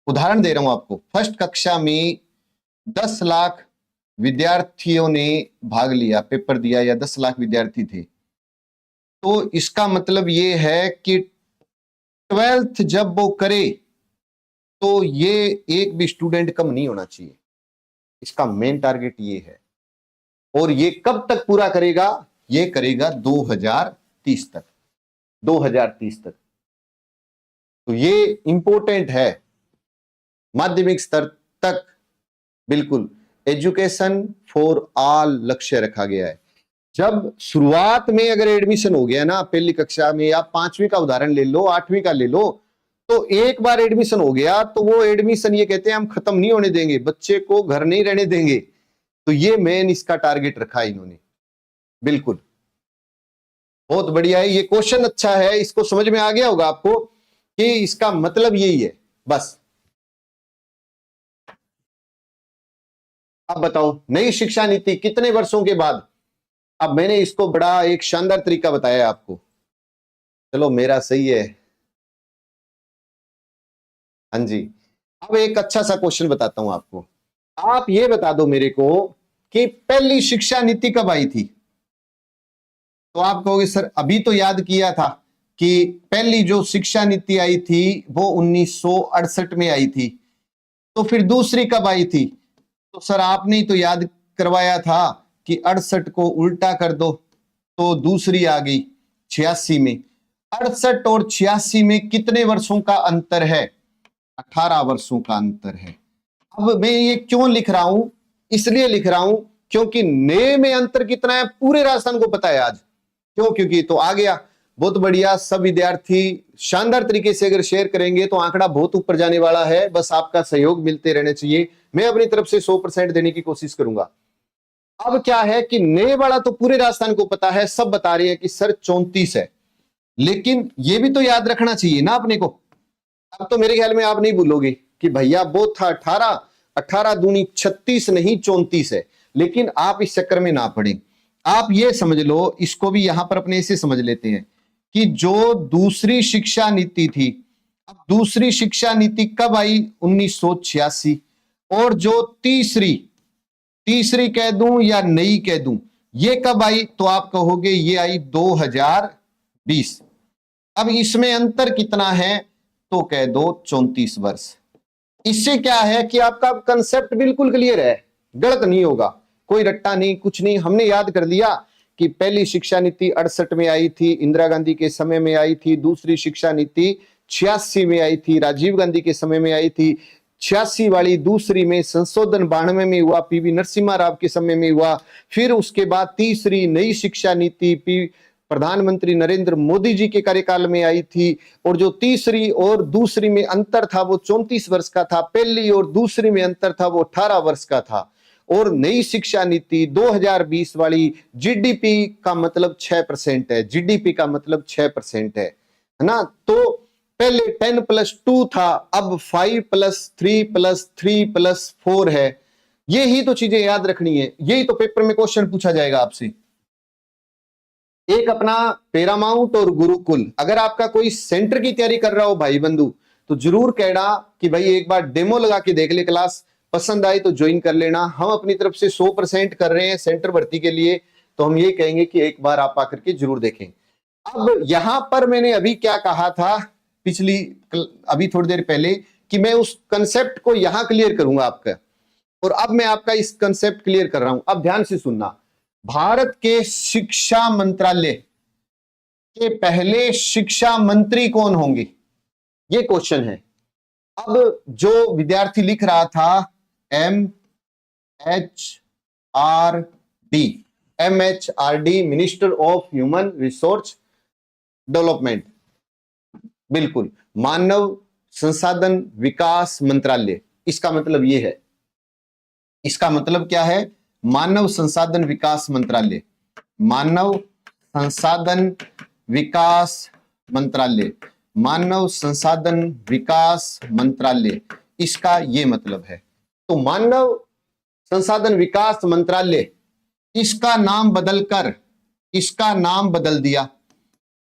उदाहरण दे रहा हूं आपको, फर्स्ट कक्षा में 10 लाख विद्यार्थियों ने भाग लिया, पेपर दिया, या 10 लाख विद्यार्थी थे, तो इसका मतलब ये है कि 12th जब वो करे तो ये एक भी स्टूडेंट कम नहीं होना चाहिए। इसका मेन टारगेट ये है। और ये कब तक पूरा करेगा? ये करेगा 2030 तक, 2030 तक। तो ये इंपॉर्टेंट है, माध्यमिक स्तर तक बिल्कुल एजुकेशन फॉर ऑल लक्ष्य रखा गया है। जब शुरुआत में अगर एडमिशन हो गया ना, पहली कक्षा में, या 5वीं का उदाहरण ले लो, 8वीं का ले लो, तो एक बार एडमिशन हो गया तो वो एडमिशन ये कहते हैं हम खत्म नहीं होने देंगे, बच्चे को घर नहीं रहने देंगे। तो ये मेन इसका टारगेट रखा है इन्होंने। बिल्कुल, बहुत बढ़िया है, ये क्वेश्चन अच्छा है, इसको समझ में आ गया होगा आपको कि इसका मतलब यही है। बस अब बताओ, नई शिक्षा नीति कितने वर्षों के बाद? अब मैंने इसको बड़ा एक शानदार तरीका बताया आपको। चलो मेरा सही है, हाँ जी। अब एक अच्छा सा क्वेश्चन बताता हूं आपको। आप ये बता दो मेरे को कि पहली शिक्षा नीति कब आई थी? तो आप कहोगे सर अभी तो याद किया था कि पहली जो शिक्षा नीति आई थी वो 1968 में आई थी। तो फिर दूसरी कब आई थी? तो सर आपने ही तो याद करवाया था कि 68 को उल्टा कर दो तो दूसरी आ गई 86 में। 68 और 86 में कितने वर्षों का अंतर है? 18 वर्षों का अंतर है। अब मैं ये क्यों लिख रहा हूं? इसलिए लिख रहा हूं क्योंकि नए में अंतर कितना है पूरे राजस्थान को पता है आज। क्यों? क्योंकि तो आ गया, बहुत बढ़िया। सब विद्यार्थी शानदार तरीके से अगर शेयर करेंगे तो आंकड़ा बहुत ऊपर जाने वाला है। बस आपका सहयोग मिलते रहने चाहिए, मैं अपनी तरफ से 100% देने की कोशिश करूंगा। अब क्या है कि नए वाला तो पूरे राजस्थान को पता है, सब बता रहे हैं कि सर 34 है, लेकिन ये भी तो याद रखना चाहिए ना अपने को। अब तो मेरे ख्याल में आप नहीं भूलोगे कि भैया वो था 18, 18 दूनी 36 नहीं 34 है। लेकिन आप इस चक्कर में ना पड़े, आप ये समझ लो, इसको भी यहां पर अपने से समझ लेते हैं कि जो दूसरी शिक्षा नीति थी, अब दूसरी शिक्षा नीति कब आई? 1986। और जो तीसरी कह दूं या नई कह दूं, ये कब आई? तो आप कहोगे ये आई 2020। अब इसमें अंतर कितना है? तो कह दो 34 वर्ष। इससे क्या है कि आपका कंसेप्ट बिल्कुल क्लियर है, गलत नहीं होगा, कोई रट्टा नहीं, कुछ नहीं। हमने याद कर लिया कि पहली शिक्षा नीति 68 में आई थी, इंदिरा गांधी के समय में आई थी। दूसरी शिक्षा नीति 86 में आई थी, राजीव गांधी के समय में आई थी। 86 वाली दूसरी में संशोधन 92 में हुआ, पीवी नरसिम्हा राव के समय में हुआ। फिर उसके बाद तीसरी नई शिक्षा नीति प्रधानमंत्री नरेंद्र मोदी जी के कार्यकाल में आई थी। और जो तीसरी और दूसरी में अंतर था वो 34 वर्ष का था, पहली और दूसरी में अंतर था वो 18 वर्ष का था। और नई शिक्षा नीति 2020 वाली जीडीपी का मतलब 6% है, जीडीपी का मतलब 6% है ना। तो पहले 10+2 था, अब 5+3+3+4 है। ये ही तो चीजें याद रखनी है, यही तो पेपर में क्वेश्चन पूछा जाएगा आपसे। एक अपना पैरामाउंट और गुरुकुल, अगर आपका कोई सेंटर की तैयारी कर रहा हो भाई बंधु, तो जरूर कहना कि भाई एक बार डेमो लगा के देख ले क्लास, पसंद आई तो ज्वाइन कर लेना। हम अपनी तरफ से 100% कर रहे हैं सेंटर भर्ती के लिए, तो हम ये कहेंगे कि एक बार आप आकर के जरूर देखें। अब यहां पर मैंने अभी क्या कहा था, अभी थोड़ी देर पहले, कि मैं उस कंसेप्ट को यहां क्लियर करूंगा आपका। और अब मैं आपका इस कंसेप्ट क्लियर कर रहा हूं, अब ध्यान से सुनना। भारत के शिक्षा मंत्रालय के पहले शिक्षा मंत्री कौन होंगे, ये क्वेश्चन है। अब जो विद्यार्थी लिख रहा था MHRD minister of human resource development, बिल्कुल मानव संसाधन विकास मंत्रालय, इसका मतलब ये है। इसका मतलब क्या है? मानव संसाधन विकास मंत्रालय, मानव संसाधन विकास मंत्रालय, मानव संसाधन विकास मंत्रालय, इसका ये मतलब है। तो मानव संसाधन विकास मंत्रालय, इसका नाम बदलकर, इसका नाम बदल दिया।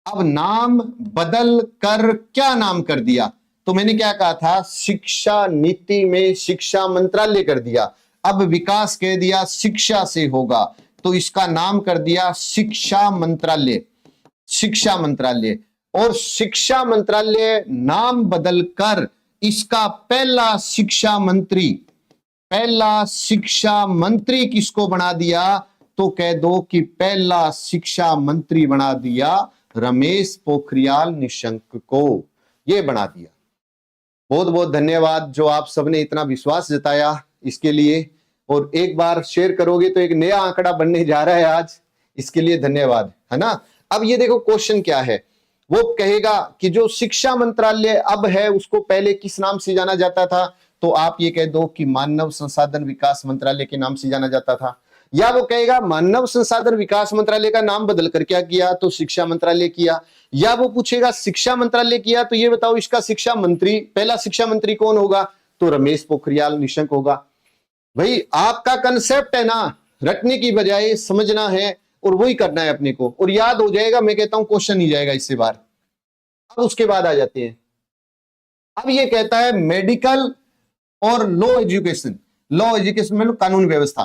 अब नाम बदल कर क्या नाम कर दिया? तो मैंने क्या कहा था, शिक्षा नीति में शिक्षा मंत्रालय कर दिया। अब विकास कह दिया शिक्षा से होगा, तो इसका नाम कर दिया शिक्षा मंत्रालय, शिक्षा मंत्रालय। और शिक्षा मंत्रालय नाम बदलकर इसका पहला शिक्षा मंत्री, पहला शिक्षा मंत्री किसको बना दिया? तो कह दो कि पहला शिक्षा मंत्री बना दिया रमेश पोखरियाल निशंक को, ये बना दिया। बहुत बहुत धन्यवाद जो आप सबने इतना विश्वास जताया इसके लिए, और एक बार शेयर करोगे तो एक नया आंकड़ा बनने जा रहा है आज, इसके लिए धन्यवाद, है ना। अब ये देखो क्वेश्चन क्या है, वो कहेगा कि जो शिक्षा मंत्रालय अब है उसको पहले किस नाम से जाना जाता था? तो आप ये कह दो कि मानव संसाधन विकास मंत्रालय के नाम से जाना जाता था। या वो कहेगा मानव संसाधन विकास मंत्रालय का नाम बदल कर क्या किया? तो शिक्षा मंत्रालय किया। या वो पूछेगा शिक्षा मंत्रालय किया तो ये बताओ इसका शिक्षा मंत्री, पहला शिक्षा मंत्री कौन होगा? तो रमेश पोखरियाल निशंक होगा। भाई आपका कंसेप्ट है ना, रटने की बजाय समझना है और वही करना है अपने को, और याद हो जाएगा। मैं कहता हूं क्वेश्चन नहीं जाएगा इससे बाहर। अब उसके बाद आ जाते हैं, अब ये कहता है मेडिकल और लॉ एजुकेशन, लॉ एजुकेशन में कानून व्यवस्था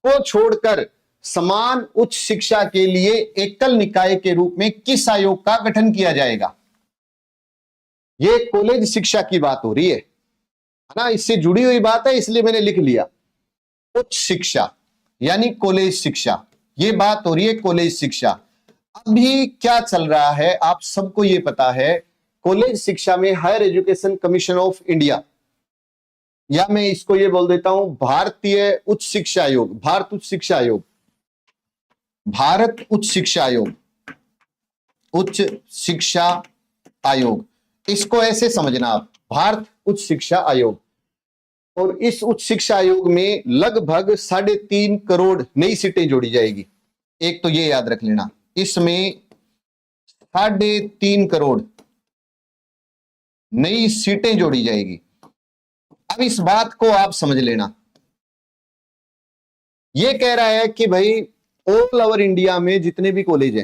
को छोड़कर समान उच्च शिक्षा के लिए एकल निकाय के रूप में किस आयोग का गठन किया जाएगा? ये कॉलेज शिक्षा की बात हो रही है ना, इससे जुड़ी हुई बात है, इसलिए मैंने लिख लिया उच्च शिक्षा यानी कॉलेज शिक्षा, ये बात हो रही है कॉलेज शिक्षा। अभी क्या चल रहा है आप सबको ये पता है, कॉलेज शिक्षा में higher education commission of India, या मैं इसको ये बोल देता हूं भारतीय उच्च शिक्षा आयोग, भारत उच्च शिक्षा आयोग, भारत उच्च शिक्षा आयोग, उच्च शिक्षा आयोग, इसको ऐसे समझना आप, भारत उच्च शिक्षा आयोग। और इस उच्च शिक्षा आयोग में लगभग 3.5 करोड़ नई सीटें जोड़ी जाएगी। एक तो ये याद रख लेना, इसमें 3.5 करोड़ नई सीटें जोड़ी जाएगी। अब इस बात को आप समझ लेना, ये कह रहा है कि भाई ऑल ओवर इंडिया में जितने भी कॉलेज है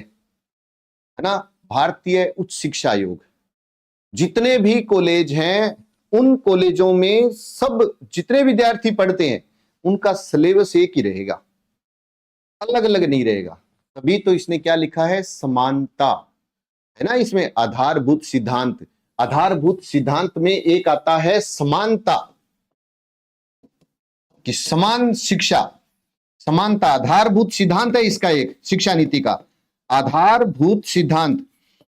ना, भारतीय उच्च शिक्षा आयोग जितने भी कॉलेज हैं उन कॉलेजों में सब जितने विद्यार्थी पढ़ते हैं उनका सिलेबस एक ही रहेगा, अलग अलग नहीं रहेगा। तभी तो इसने क्या लिखा है, समानता, है ना। इसमें आधारभूत सिद्धांत, आधारभूत सिद्धांत में एक आता है समानता, कि समान शिक्षा, समानता आधारभूत सिद्धांत है इसका, एक शिक्षा नीति का आधारभूत सिद्धांत।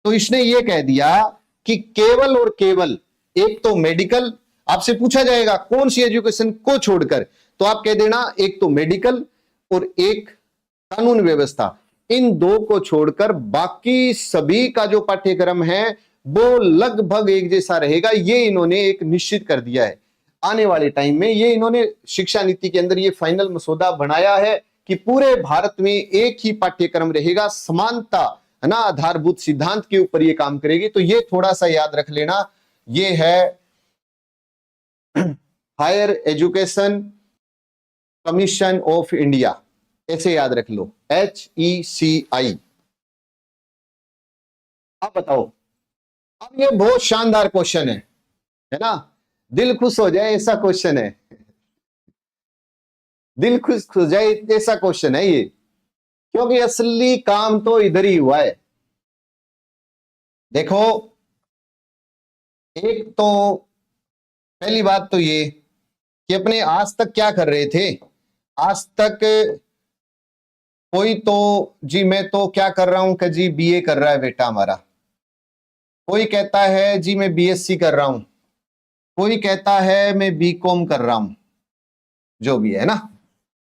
तो इसने ये कह दिया कि केवल और केवल एक तो मेडिकल, आपसे पूछा जाएगा कौन सी एजुकेशन को छोड़कर, तो आप कह देना एक तो मेडिकल और एक कानून व्यवस्था, इन दो को छोड़कर बाकी सभी का जो पाठ्यक्रम है वो लगभग एक जैसा रहेगा। ये इन्होंने एक निश्चित कर दिया है आने वाले टाइम में, ये इन्होंने शिक्षा नीति के अंदर ये फाइनल मसौदा बनाया है कि पूरे भारत में एक ही पाठ्यक्रम रहेगा, समानता, है ना, आधारभूत सिद्धांत के ऊपर ये काम करेगी। तो ये थोड़ा सा याद रख लेना, ये है higher education commission of India, ऐसे याद रख लो, HECI। अब बताओ, अब ये बहुत शानदार क्वेश्चन है ना, दिल खुश हो जाए ऐसा क्वेश्चन है, दिल खुश हो जाए ऐसा क्वेश्चन है ये, क्योंकि असली काम तो इधर ही हुआ है। देखो, एक तो पहली बात तो ये कि अपने आज तक क्या कर रहे थे। आज तक कोई तो जी मैं तो क्या कर रहा हूं कि जी बीए कर रहा है बेटा हमारा, कोई कहता है जी मैं बीएससी कर रहा हूं, कोई कहता है मैं बीकॉम कर रहा हूं, जो भी है ना,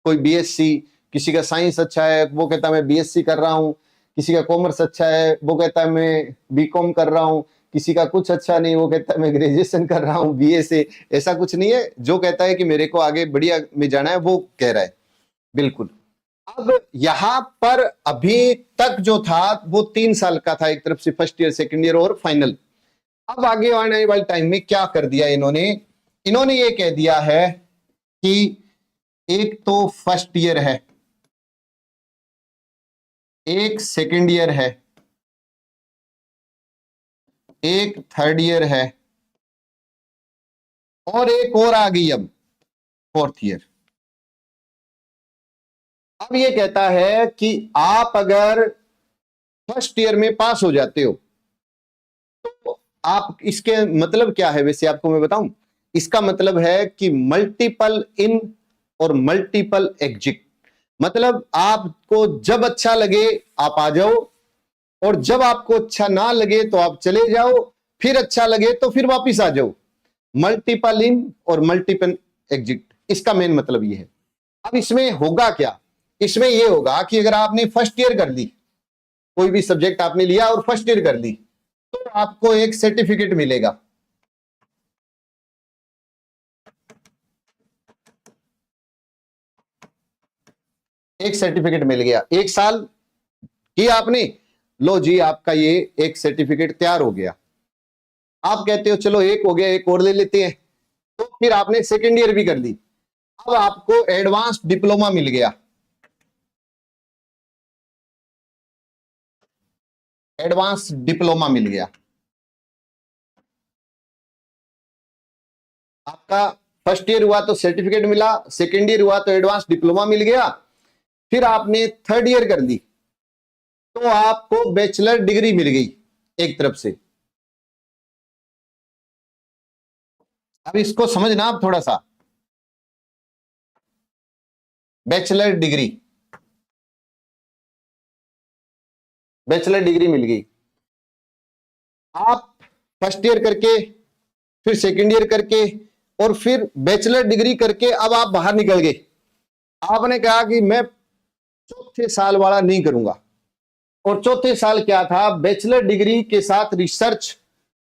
कोई बीएससी, किसी का साइंस अच्छा है वो कहता है मैं बीएससी कर रहा हूं, किसी का कॉमर्स अच्छा है वो कहता है मैं बीकॉम कर रहा हूं, किसी का कुछ अच्छा नहीं वो कहता है मैं ग्रेजुएशन कर रहा हूं बीए से। ऐसा कुछ नहीं है, जो कहता है कि मेरे को आगे बढ़िया में जाना है वो कह रहा है, बिल्कुल। अब यहां पर अभी तक जो था वो 3 साल का था, एक तरफ से फर्स्ट ईयर, सेकंड ईयर और फाइनल। अब आगे आने वाले टाइम में क्या कर दिया इन्होंने ये कह दिया है कि एक तो फर्स्ट ईयर है, एक सेकंड ईयर है, एक थर्ड ईयर है, और एक और आ गई अब फोर्थ ईयर। अब ये कहता है कि आप अगर फर्स्ट ईयर में पास हो जाते हो तो आप, इसके मतलब क्या है वैसे आपको मैं बताऊं, इसका मतलब है कि मल्टीपल इन और मल्टीपल एग्जिट। मतलब आपको जब अच्छा लगे आप आ जाओ, और जब आपको अच्छा ना लगे तो आप चले जाओ, फिर अच्छा लगे तो फिर वापिस आ जाओ। मल्टीपल इन और मल्टीपल एग्जिट, इसका मेन मतलब ये है। अब इसमें होगा क्या, इसमें यह होगा कि अगर आपने फर्स्ट ईयर कर ली, कोई भी सब्जेक्ट आपने लिया और फर्स्ट ईयर कर ली, तो आपको एक सर्टिफिकेट मिलेगा। एक सर्टिफिकेट मिल गया, एक साल किया आपने, लो जी आपका ये एक सर्टिफिकेट तैयार हो गया। आप कहते हो चलो एक हो गया एक और ले लेते हैं, तो फिर आपने सेकेंड ईयर भी कर ली, अब आपको एडवांस डिप्लोमा मिल गया। एडवांस डिप्लोमा मिल गया आपका। फर्स्ट ईयर हुआ तो सर्टिफिकेट मिला, सेकेंड ईयर हुआ तो एडवांस डिप्लोमा मिल गया, फिर आपने थर्ड ईयर कर ली तो आपको बैचलर डिग्री मिल गई एक तरफ से। अब इसको समझना आप थोड़ा सा, बैचलर डिग्री, बैचलर डिग्री मिल गई। आप फर्स्ट ईयर करके, फिर सेकेंड ईयर करके, और फिर बैचलर डिग्री करके अब आप बाहर निकल गए। आपने कहा कि मैं चौथे साल वाला नहीं करूंगा, और चौथे साल क्या था, बैचलर डिग्री के साथ रिसर्च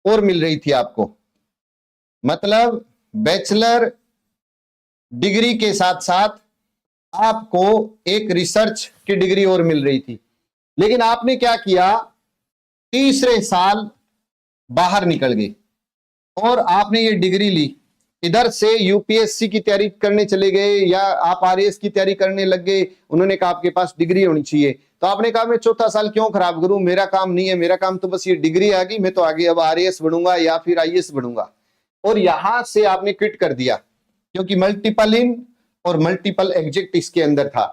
और मिल रही थी आपको। मतलब बैचलर डिग्री के साथ साथ आपको एक रिसर्च की डिग्री और मिल रही थी। लेकिन आपने क्या किया, तीसरे साल बाहर निकल गए और आपने ये डिग्री ली। इधर से यूपीएससी की तैयारी करने चले गए या आप आरएएस की तैयारी करने लग गए, उन्होंने कहा आपके पास डिग्री होनी चाहिए, तो आपने कहा मैं चौथा साल क्यों खराब करूं, मेरा काम नहीं है, मेरा काम तो बस ये डिग्री आ गई, मैं तो आगे अब आरएएस बनूंगा या फिर आईएएस बनूंगा। और यहां से आपने क्विट कर दिया, क्योंकि मल्टीपल इन और मल्टीपल एग्जिट इसके अंदर था।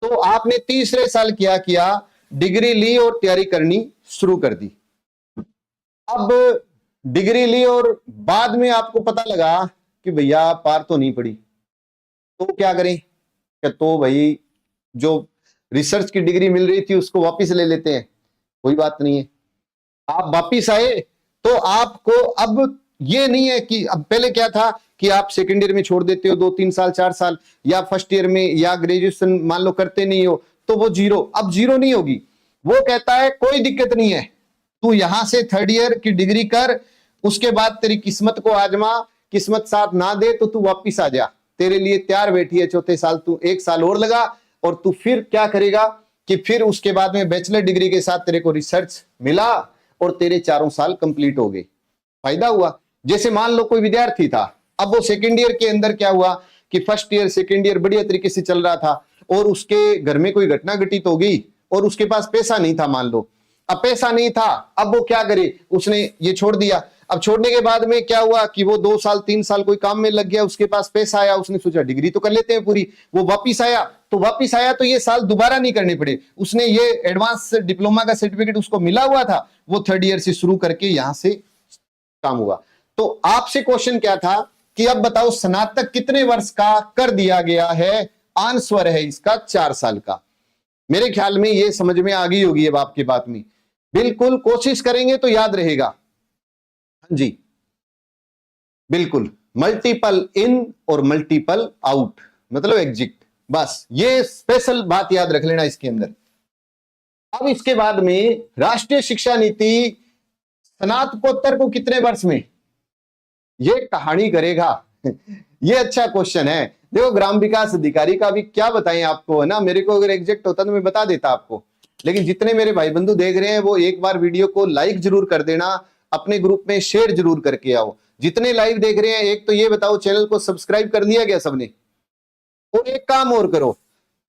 तो आपने तीसरे साल क्या किया, डिग्री ली और तैयारी करनी शुरू कर दी। अब डिग्री ली और बाद में आपको पता लगा कि भैया पार तो नहीं पड़ी, तो क्या करें, क्या तो भाई जो रिसर्च की डिग्री मिल रही थी उसको वापस ले लेते हैं, कोई बात नहीं है। आप वापिस आए तो आपको अब ये नहीं है कि, अब पहले क्या था कि आप सेकेंड ईयर में छोड़ देते हो 2-3 साल 4 साल, या फर्स्ट ईयर में या ग्रेजुएशन मान लो करते नहीं हो तो वो जीरो, अब जीरो नहीं होगी। वो कहता है कोई दिक्कत नहीं है, तू यहां से थर्ड ईयर की डिग्री कर, उसके बाद तेरी किस्मत को आजमा, किस्मत साथ ना दे तो तू वापिस आ जा, तेरे लिए तैयार बैठी है चौथे साल, तू एक साल और लगा, और तू फिर क्या करेगा कि फिर उसके बाद में बैचलर डिग्री के साथ तेरे को रिसर्च मिला और तेरे 4 साल कंप्लीट हो गए, फायदा हुआ। जैसे मान लो कोई विद्यार्थी था, अब वो सेकेंड ईयर के अंदर क्या हुआ कि फर्स्ट ईयर सेकेंड ईयर बढ़िया तरीके से चल रहा था, और उसके घर में कोई घटना घटित हो गई और उसके पास पैसा नहीं था, मान लो अब पैसा नहीं था, अब वो क्या करे, उसने ये छोड़ दिया। अब छोड़ने के बाद में क्या हुआ कि वो 2 साल 3 साल कोई काम में लग गया, उसके पास पैसा आया, उसने सोचा डिग्री तो कर लेते हैं पूरी, वो वापिस आया तो ये साल दोबारा नहीं करने पड़े, उसने ये एडवांस डिप्लोमा का सर्टिफिकेट उसको मिला हुआ था, वो थर्ड ईयर से शुरू करके यहां से काम हुआ। तो आपसे क्वेश्चन क्या था कि अब बताओ स्नातक कितने वर्ष का कर दिया गया है? आंसर है इसका 4 साल का। मेरे ख्याल में ये समझ में आ गई होगी अब आपकी बात में। बिल्कुल कोशिश करेंगे तो याद रहेगा। हाँ जी, बिल्कुल मल्टीपल इन और मल्टीपल आउट मतलब एग्जिट, बस ये स्पेशल बात याद रख लेना इसके अंदर। अब इसके बाद में राष्ट्रीय शिक्षा नीति स्नातकोत्तर को कितने वर्ष में ये कहानी करेगा? ये अच्छा क्वेश्चन है। देखो ग्राम विकास अधिकारी का भी क्या बताएं आपको, है ना, मेरे को अगर एग्जैक्ट होता तो मैं बता देता आपको, लेकिन जितने मेरे भाई बंधु देख रहे हैं वो एक बार वीडियो को लाइक जरूर कर देना, अपने ग्रुप में शेयर जरूर करके आओ। जितने लाइव देख रहे हैं एक तो ये बताओ चैनल को सब्सक्राइब कर लिया गया सबने? और एक काम और करो,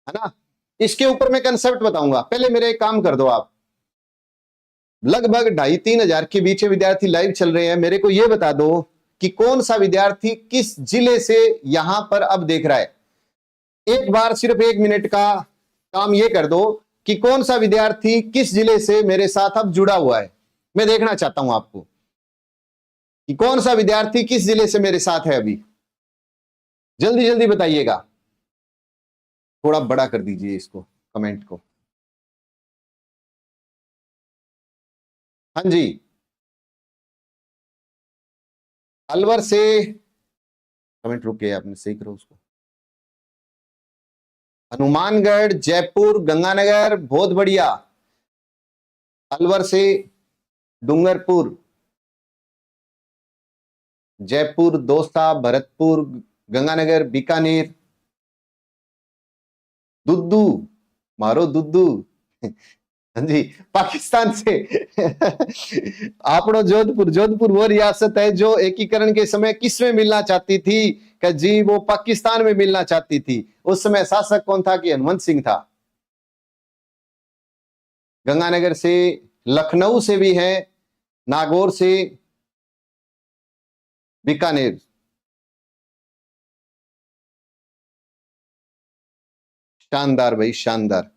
है ना, इसके ऊपर मैं कंसेप्ट बताऊंगा, पहले मेरे एक काम कर दो आप। लगभग 2,500-3 हजार के बीच विद्यार्थी लाइव चल रहे हैं, मेरे को यह बता दो कि कौन सा विद्यार्थी किस जिले से यहां पर अब देख रहा है। एक बार सिर्फ 1 मिनट का काम ये कर दो कि कौन सा विद्यार्थी किस जिले से मेरे साथ अब जुड़ा हुआ है। मैं देखना चाहता हूं आपको कि कौन सा विद्यार्थी किस जिले से मेरे साथ है अभी। जल्दी जल्दी बताइएगा, थोड़ा बड़ा कर दीजिए इसको कमेंट को। हाँ जी, अलवर से कमेंट रुक गया, आपने सही करो उसको। हनुमानगढ़, जयपुर, गंगानगर, बहुत बढ़िया। अलवर से डूंगरपुर, जयपुर, दौसा, भरतपुर, गंगानगर, बीकानेर, दुद्दू, मारो दुद्दू। हाँ जी, पाकिस्तान से आपड़ो जोधपुर। जोधपुर वो रियासत है जो एकीकरण के समय किसमें मिलना चाहती थी? कि जी वो पाकिस्तान में मिलना चाहती थी। उस समय शासक कौन था? कि हनुमंत सिंह था। गंगानगर से, लखनऊ से भी है, नागौर से, बीकानेर। शानदार भाई, शानदार।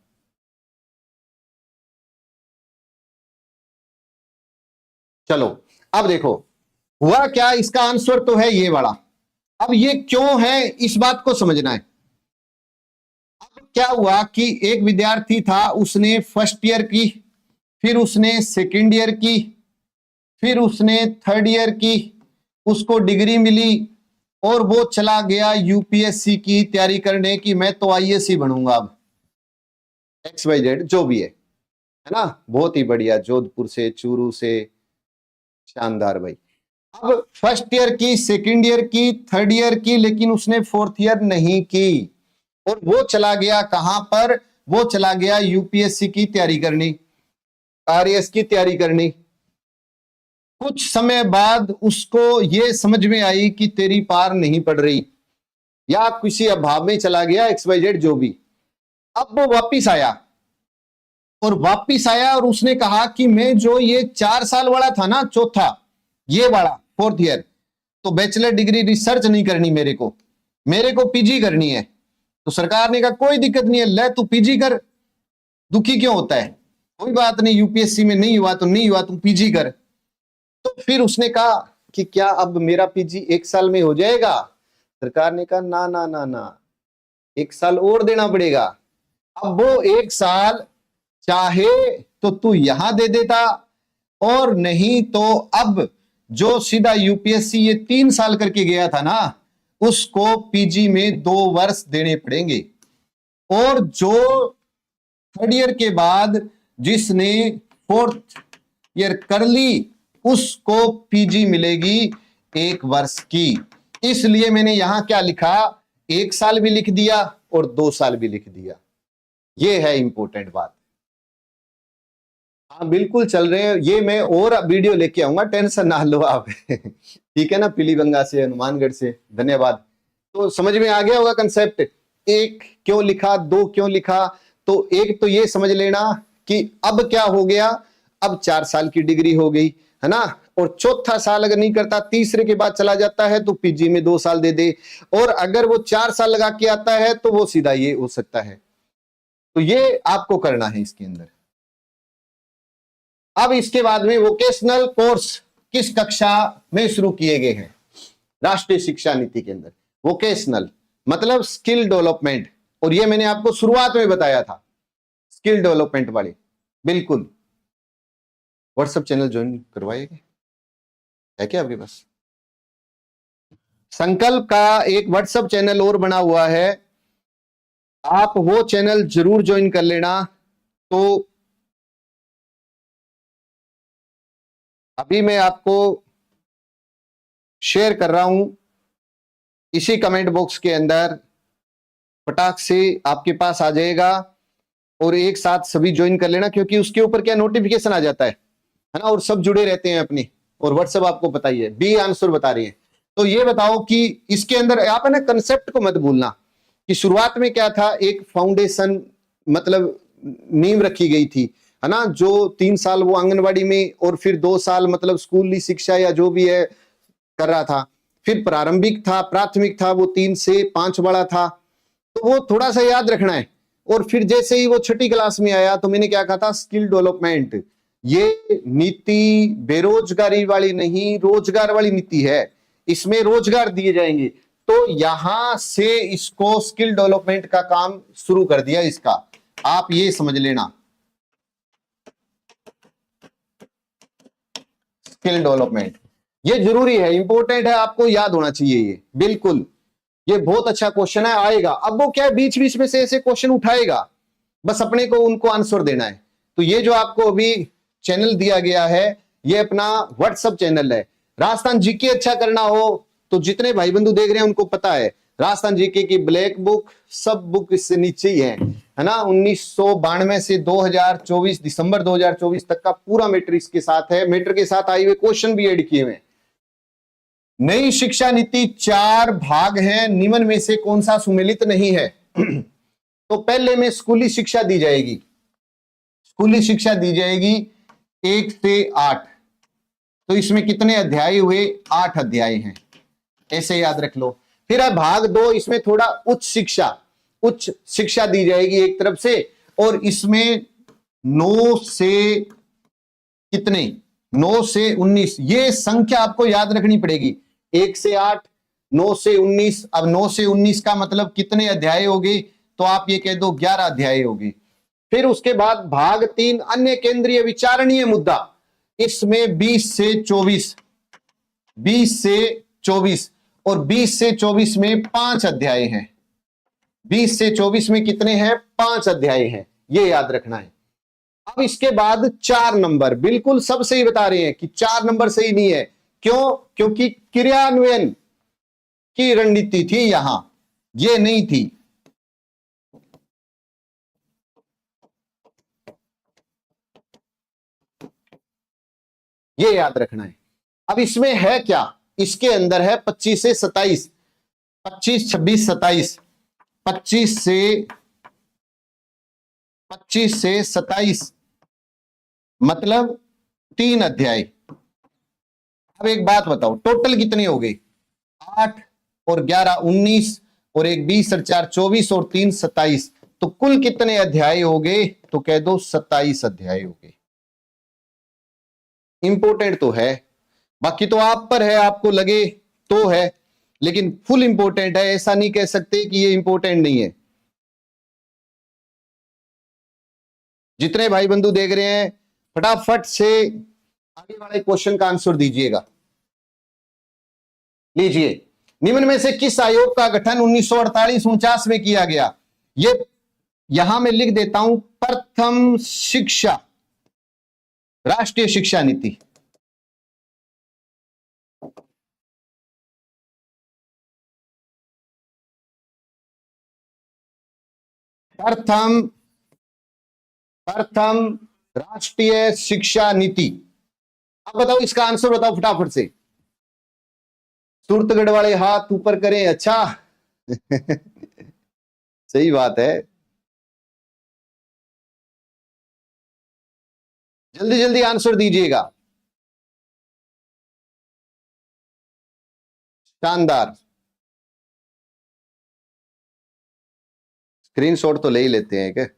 चलो अब देखो हुआ क्या, इसका आंसर तो है ये वाला। अब ये क्यों है इस बात को समझना है। अब क्या हुआ कि एक विद्यार्थी था, उसने फर्स्ट ईयर की, फिर उसने सेकेंड ईयर की, फिर उसने थर्ड ईयर की, उसको डिग्री मिली और वो चला गया यूपीएससी की तैयारी करने की, मैं तो आईएएस ही बनूंगा अब, XYZ जो भी है ना। बहुत ही बढ़िया, जोधपुर से, चूरू से, शानदार भाई। अब फर्स्ट ईयर की, सेकंड ईयर की, थर्ड ईयर की, लेकिन उसने फोर्थ ईयर नहीं की और वो चला गया कहां पर? वो चला गया यूपीएससी की तैयारी करनी, आरएएस की तैयारी करनी। कुछ समय बाद उसको ये समझ में आई कि तेरी पार नहीं पड़ रही, या किसी अभाव में चला गया, XYZ जो भी। अब वो वापिस आया और उसने कहा कि मैं जो ये 4 साल वाला था ना, चौथा ये वाला फोर्थ ईयर, तो बैचलर डिग्री रिसर्च नहीं करनी, मेरे को पीजी करनी है। तो सरकार ने कहा कोई दिक्कत नहीं है, ले तू पीजी कर, दुखी क्यों होता है, कोई बात नहीं, यूपीएससी में नहीं हुआ तो नहीं हुआ, तू पीजी कर। तो फिर उसने कहा कि क्या अब मेरा पीजी 1 साल में हो जाएगा? सरकार ने कहा ना ना ना ना, 1 साल और देना पड़ेगा। अब वो 1 साल चाहे तो तू यहां दे देता, और नहीं तो अब जो सीधा यूपीएससी ये 3 साल करके गया था ना, उसको पीजी में 2 वर्ष देने पड़ेंगे। और जो थर्ड ईयर के बाद जिसने फोर्थ ईयर कर ली, उसको पीजी मिलेगी 1 वर्ष की। इसलिए मैंने यहां क्या लिखा, 1 साल भी लिख दिया और 2 साल भी लिख दिया। यह है इंपॉर्टेंट बात। हाँ बिल्कुल चल रहे हैं, ये मैं और वीडियो लेके आऊंगा, टेंशन ना लो आप। ठीक है ना, पीलीभंगा से, हनुमानगढ़ से, धन्यवाद। तो समझ में आ गया होगा कंसेप्ट, 1 क्यों लिखा, 2 क्यों लिखा। तो एक तो ये समझ लेना कि अब क्या हो गया, अब 4 साल की डिग्री हो गई, है ना। और चौथा साल अगर नहीं करता, तीसरे के बाद चला जाता है तो पीजी में 2 साल दे दे, और अगर वो 4 साल लगा के आता है तो वो सीधा ये हो सकता है। तो ये आपको करना है इसके अंदर। अब इसके बाद में वोकेशनल कोर्स, किस कक्षा में शुरू किए गए हैं राष्ट्रीय शिक्षा नीति के अंदर? वोकेशनल मतलब स्किल डेवलपमेंट, और ये मैंने आपको शुरुआत में बताया था, स्किल डेवलपमेंट वाले। बिल्कुल, व्हाट्सएप चैनल ज्वाइन करवाइएगा, है क्या आपके पास? संकल्प का एक व्हाट्सएप चैनल और बना हुआ है, आप वो चैनल जरूर ज्वाइन कर लेना। तो अभी मैं आपको शेयर कर रहा हूं इसी कमेंट बॉक्स के अंदर, फटाक से आपके पास आ जाएगा और एक साथ सभी ज्वाइन कर लेना, क्योंकि उसके ऊपर क्या नोटिफिकेशन आ जाता है ना, और सब जुड़े रहते हैं अपनी। और व्हाट्सएप आपको पता ही है, बी आंसर बता रही है। तो ये बताओ कि इसके अंदर आप है ना कंसेप्ट को मत भूलना कि शुरुआत में क्या था, एक फाउंडेशन मतलब नींव रखी गई थी, है ना, जो 3 साल वो आंगनवाड़ी में और फिर 2 साल मतलब स्कूली शिक्षा या जो भी है कर रहा था, फिर प्रारंभिक था, प्राथमिक था, वो 3 से 5 वाला था, तो वो थोड़ा सा याद रखना है। और फिर जैसे ही वो छठी क्लास में आया तो मैंने क्या कहा था, स्किल डेवलपमेंट। ये नीति बेरोजगारी वाली नहीं, रोजगार वाली नीति है, इसमें रोजगार दिए जाएंगे। तो यहां से इसको स्किल डेवलपमेंट का काम शुरू कर दिया इसका, आप ये समझ लेना, स्किल डेवलपमेंट ये जरूरी है, इंपॉर्टेंट है, आपको याद होना चाहिए ये। बिल्कुल, ये बहुत अच्छा क्वेश्चन है, आएगा। अब वो क्या है, बीच बीच में से ऐसे क्वेश्चन उठाएगा, बस अपने को उनको आंसर देना है। तो ये जो आपको अभी चैनल दिया गया है, ये अपना व्हाट्सएप चैनल है। राजस्थान जीके अच्छा करना हो तो जितने भाई बंधु देख रहे हैं उनको पता है, राजस्थान जीके की ब्लैक बुक सब बुक इससे नीचे ही है ना। 1992 से 2024 दिसंबर 2024 तक का पूरा मैटर इसके साथ है, मैटर के साथ आए हुए क्वेश्चन भी ऐड किए हुए हैं। नई शिक्षा नीति 4 भाग हैं, निम्न में से कौन सा सुमेलित नहीं है? तो पहले में स्कूली शिक्षा दी जाएगी, स्कूली शिक्षा दी जाएगी 1 से 8। तो इसमें कितने अध्याय हुए? 8 अध्याय हैं, ऐसे याद रख लो। फिर है भाग 2, इसमें थोड़ा उच्च शिक्षा दी जाएगी एक तरफ से, और इसमें 9 से कितने, 9 से 19, ये संख्या आपको याद रखनी पड़ेगी। 1 से 8, 9 से 19। अब 9 से 19 का मतलब कितने अध्याय हो गए? तो आप ये कह दो 11 अध्याय हो गए। फिर उसके बाद भाग 3 अन्य केंद्रीय विचारणीय मुद्दा, इसमें 20 से 24, 20 से 24, और 20 से 24 में 5 अध्याय हैं। 20 से 24 में कितने हैं? 5 अध्याय हैं, ये याद रखना है। अब इसके बाद 4 नंबर, बिल्कुल सब सही बता रहे हैं कि 4 नंबर सही नहीं है। क्यों? क्योंकि क्रियान्वयन की रणनीति थी यहां, ये नहीं थी। ये याद रखना है। अब इसमें है क्या, इसके अंदर है 25 से 27, 25, 26, 27, 25 से 27 मतलब 3 अध्याय। अब एक बात बताओ, टोटल कितने हो गए? 8 और 11 19, और एक 20 और 4 24, और 3 27, तो कुल कितने अध्याय हो गए? तो कह दो 27 अध्याय हो गए। इंपोर्टेंट तो है, बाकी तो आप पर है, आपको लगे तो है, लेकिन फुल इंपोर्टेंट है, ऐसा नहीं कह सकते कि ये इंपोर्टेंट नहीं है। जितने भाई बंधु देख रहे हैं फटाफट से आगे वाले क्वेश्चन का आंसर दीजिएगा। लीजिए, निम्न में से किस आयोग का गठन 1948-49 में किया गया? ये यहां मैं लिख देता हूं, प्रथम शिक्षा राष्ट्रीय शिक्षा नीति। प्रथम राष्ट्रीय शिक्षा नीति। अब बताओ इसका आंसर बताओ फटाफट से। सुरतगढ़ वाले हाथ ऊपर करें, अच्छा। सही बात है, जल्दी जल्दी आंसर दीजिएगा। शानदार, स्क्रीनशॉट तो ले ही लेते हैं क्या, है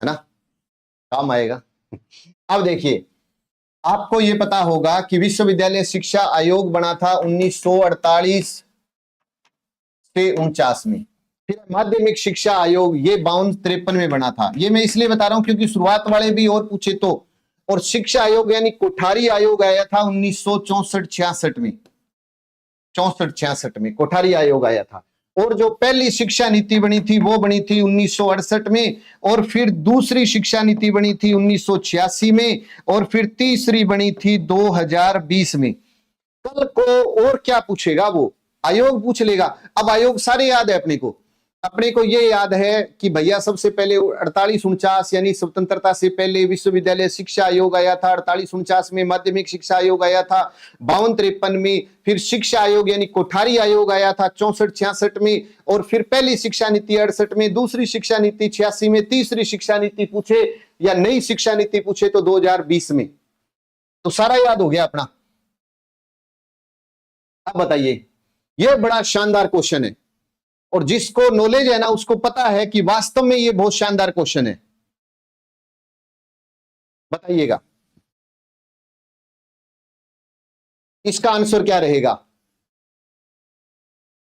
ना, काम आएगा। अब देखिए, आपको यह पता होगा कि विश्वविद्यालय शिक्षा आयोग बना था 1948 से 49 में। फिर माध्यमिक शिक्षा आयोग ये 52-53 में बना था। ये मैं इसलिए बता रहा हूं क्योंकि शुरुआत वाले भी और पूछे तो। और शिक्षा आयोग यानी कोठारी आयोग आया था 1964-66 में, 64-66 में कोठारी आयोग आया था। और जो पहली शिक्षा नीति बनी थी वो बनी थी 1968 में, और फिर दूसरी शिक्षा नीति बनी थी 1986 में, और फिर तीसरी बनी थी 2020 में। कल को और क्या पूछेगा वो आयोग पूछ लेगा। अब आयोग सारे याद है अपने को ये याद है कि भैया सबसे पहले 48-49 यानी स्वतंत्रता से पहले विश्वविद्यालय शिक्षा आयोग आया था, 48-49 में माध्यमिक शिक्षा आयोग आया था, 52-53 में फिर शिक्षा आयोग यानी कोठारी आयोग आया था 64-66 में, और फिर पहली शिक्षा नीति 68 में, दूसरी शिक्षा नीति 86 में, तीसरी शिक्षा नीति पूछे या नई शिक्षा नीति पूछे तो 2020 में। तो सारा याद हो गया अपना। अब बताइए, यह बड़ा शानदार क्वेश्चन है और जिसको नॉलेज है ना उसको पता है कि वास्तव में यह बहुत शानदार क्वेश्चन है। बताइएगा इसका आंसर क्या रहेगा?